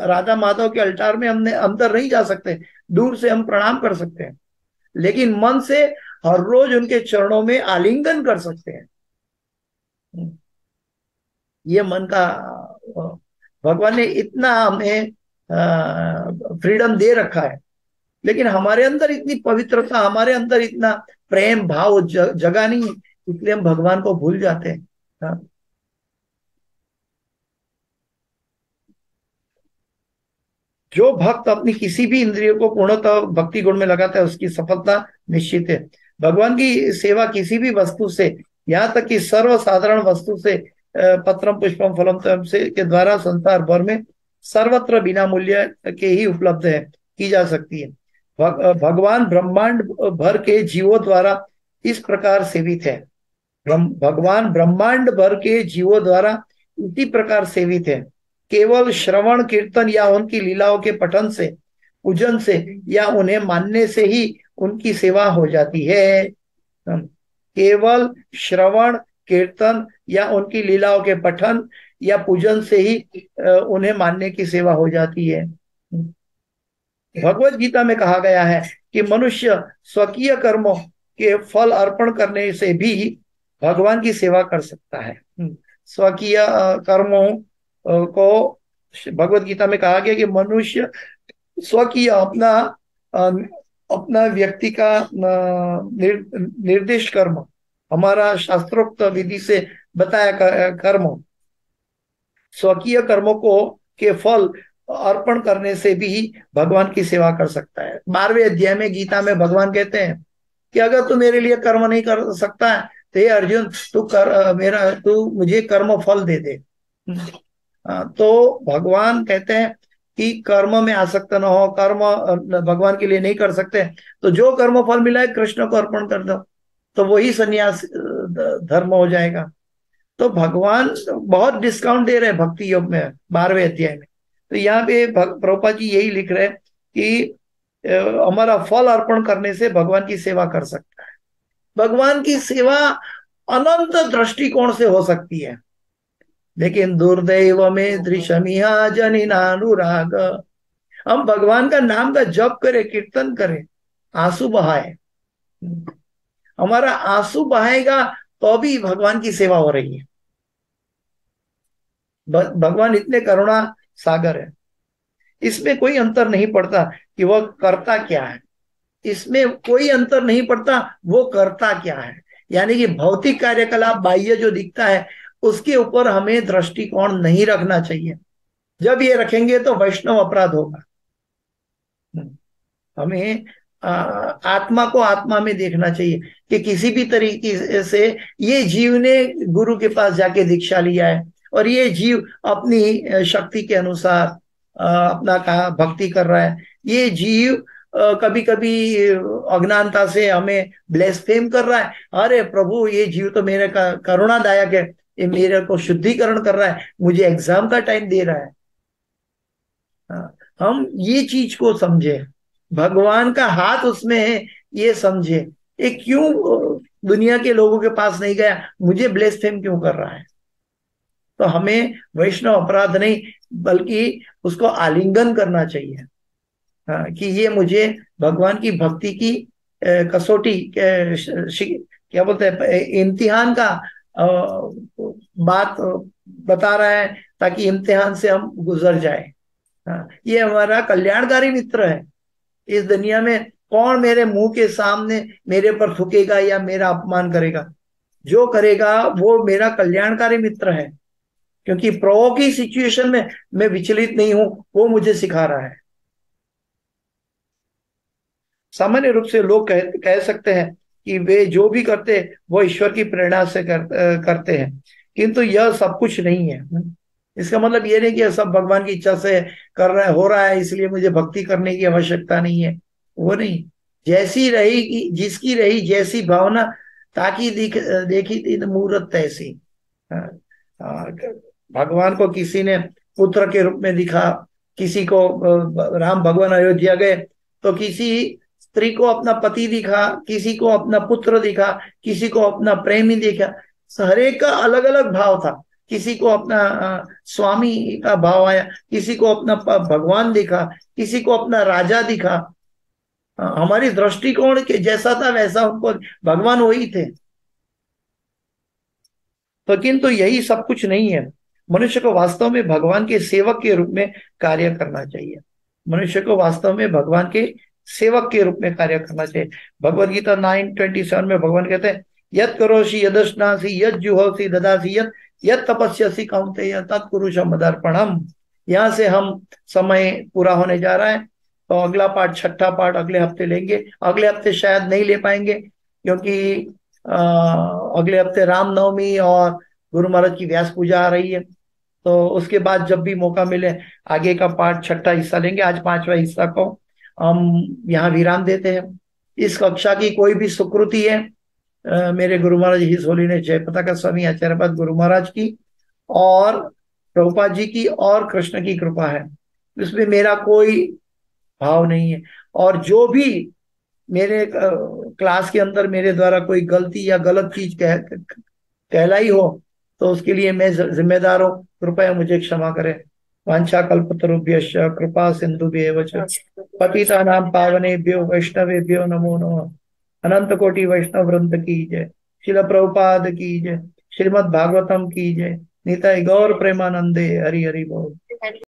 राधा माधव के अल्टार में हमने अंदर नहीं जा सकते, दूर से हम प्रणाम कर सकते हैं, लेकिन मन से हर रोज उनके चरणों में आलिंगन कर सकते हैं। ये मन का, भगवान ने इतना हमें फ्रीडम दे रखा है, लेकिन हमारे अंदर इतनी पवित्रता, हमारे अंदर इतना प्रेम भाव जगा नहीं, इसलिए हम भगवान को भूल जाते हैं। हाँ? जो भक्त अपनी किसी भी इंद्रिय को पूर्णतः भक्ति गुण में लगाता है, उसकी सफलता निश्चित है। भगवान की सेवा किसी भी वस्तु से, यहाँ तक कि सर्वसाधारण वस्तु से, पत्रम पुष्पम फलम तम से के द्वारा संसार भर में सर्वत्र बिना मूल्य के ही उपलब्ध है, की जा सकती है। भगवान ब्रह्मांड भर के जीवों द्वारा इस प्रकार सेवित है। भगवान ब्रह्मांड भर के जीवों द्वारा इसी प्रकार सेवित है। केवल श्रवण कीर्तन या उनकी लीलाओं के पठन से, पूजन से या उन्हें मानने से ही उनकी सेवा हो जाती है। केवल श्रवण कीर्तन या उनकी लीलाओं के पठन या पूजन से ही उन्हें मानने की सेवा हो जाती है। भगवत गीता में कहा गया है कि मनुष्य स्वकीय कर्मों के फल अर्पण करने से भी भगवान की सेवा कर सकता है। स्वकीय कर्मों को भगवत गीता में कहा गया कि मनुष्य स्वकीय अपना व्यक्ति का निर्दिष्ट कर्म, हमारा शास्त्रोक्त विधि से बताया कर्म, स्वकीय कर्मों को के फल अर्पण करने से भी भगवान की सेवा कर सकता है। 12वें अध्याय में गीता में भगवान कहते हैं कि अगर तू मेरे लिए कर्म नहीं कर सकता है तो हे अर्जुन, तू मुझे कर्म फल दे दे। तो भगवान कहते हैं कि कर्म में आसक्त न हो, कर्म भगवान के लिए नहीं कर सकते, तो जो कर्म फल मिला है कृष्ण को अर्पण कर दो, तो वही सन्यास धर्म हो जाएगा। तो भगवान बहुत डिस्काउंट दे रहे हैं भक्ति योग में 12वें अध्याय में। तो यहाँ पे प्रभुपाद जी यही लिख रहे हैं कि हमारा फल अर्पण करने से भगवान की सेवा कर सकता है। भगवान की सेवा अनंत दृष्टिकोण से हो सकती है, लेकिन दुर्दैव में दृशमिहा जनिनानुराग, हम भगवान का नाम का जप करें, कीर्तन करें, आंसू बहाए, हमारा आंसू बहाएगा तो भी भगवान की सेवा हो रही है। भगवान इतने करुणा सागर है, इसमें कोई अंतर नहीं पड़ता कि वह करता क्या है, इसमें कोई अंतर नहीं पड़ता वो करता क्या है। यानी कि भौतिक कार्यकलाप बाह्य जो दिखता है उसके ऊपर हमें दृष्टिकोण नहीं रखना चाहिए। जब ये रखेंगे तो वैष्णव अपराध होगा। हमें आत्मा को आत्मा में देखना चाहिए कि किसी भी तरीके से ये जीव ने गुरु के पास जाके दीक्षा लिया है और ये जीव अपनी शक्ति के अनुसार अपना भक्ति कर रहा है। ये जीव कभी कभी अज्ञानता से हमें ब्लेसफेम कर रहा है। अरे प्रभु, ये जीव तो मेरे का करुणादायक है, ये मेरे को शुद्धिकरण कर रहा है, मुझे एग्जाम का टाइम दे रहा है। हम ये चीज को समझे, भगवान का हाथ उसमें है ये समझे। ये क्यों दुनिया के लोगों के पास नहीं गया, मुझे ब्लेसफेम क्यों कर रहा है? तो हमें वैष्णव अपराध नहीं बल्कि उसको आलिंगन करना चाहिए। कि ये मुझे भगवान की भक्ति की कसौटी क्या बोलते हैं, इम्तिहान का बात बता रहा है ताकि इम्तिहान से हम गुजर जाए। ये हमारा कल्याणकारी मित्र है। इस दुनिया में कौन मेरे मुंह के सामने मेरे पर थूकेगा या मेरा अपमान करेगा? जो करेगा वो मेरा कल्याणकारी मित्र है, क्योंकि प्रभु की सिचुएशन में मैं विचलित नहीं हूं, वो मुझे सिखा रहा है। सामान्य रूप से लोग कह सकते हैं कि वे जो भी करते वो ईश्वर की प्रेरणा से करते हैं, किंतु यह सब कुछ नहीं है। इसका मतलब ये नहीं कि सब भगवान की इच्छा से कर रहा है, हो रहा है, इसलिए मुझे भक्ति करने की आवश्यकता नहीं है। वो नहीं, जैसी रही जिसकी रही जैसी भावना, ताकि देखी थी मूर्त तैसी। भगवान को किसी ने पुत्र के रूप में दिखा, किसी को राम भगवान अयोध्या गए तो किसी स्त्री को अपना पति दिखा, किसी को अपना पुत्र दिखा, किसी को अपना प्रेमी दिखा। हर एक का अलग अलग भाव था। किसी को अपना स्वामी का भाव आया, किसी को अपना भगवान दिखा, किसी को अपना राजा दिखा। हमारी दृष्टिकोण के जैसा था वैसा उनको भगवान वही थे। तो किंतु यही सब कुछ नहीं है। मनुष्य को वास्तव में भगवान के सेवक के रूप में कार्य करना चाहिए। मनुष्य को वास्तव में भगवान के सेवक के रूप में कार्य करना चाहिए। भगवद गीता 9:27 में भगवान कहते हैं, यद करोषि यदश्नासी यद जुहोसी ददासी यद तपस्यसी कौन्तेय तत्पुरुषम मदर्पणम। यहाँ से हम समय पूरा होने जा रहा है, तो अगला पार्ट, छठा पार्ट अगले हफ्ते लेंगे। अगले हफ्ते शायद नहीं ले पाएंगे क्योंकि अगले हफ्ते रामनवमी और गुरु महाराज की व्यास पूजा आ रही है। तो उसके बाद जब भी मौका मिले आगे का पार्ट, छठा हिस्सा लेंगे। आज पांचवा हिस्सा को हम यहाँ विराम देते हैं। इस कक्षा की कोई भी सुकृति है मेरे गुरु महाराज हिज होलीनेस जयपताका स्वामी आचार्यपाद गुरु महाराज की और प्रभुपाद जी की और कृष्ण की कृपा है, इसमें मेरा कोई भाव नहीं है। और जो भी मेरे क्लास के अंदर मेरे द्वारा कोई गलती या गलत चीज कहलाई हो तो उसके लिए मैं जिम्मेदार हूँ। कृपया मुझे क्षमा करें। वांछा कल्पतरुभ्यश्च कृपा सिंधुभ्येव च पतितानां पावनेभ्यो वैष्णवेभ्यो नमो नमः। अनंत कोटि वैष्णव वृंद की जय। शिल प्रभुपाद की जय। श्रीमद् भागवतम की जय। निताय गौर प्रेमानंदे। हरि हरि बोल।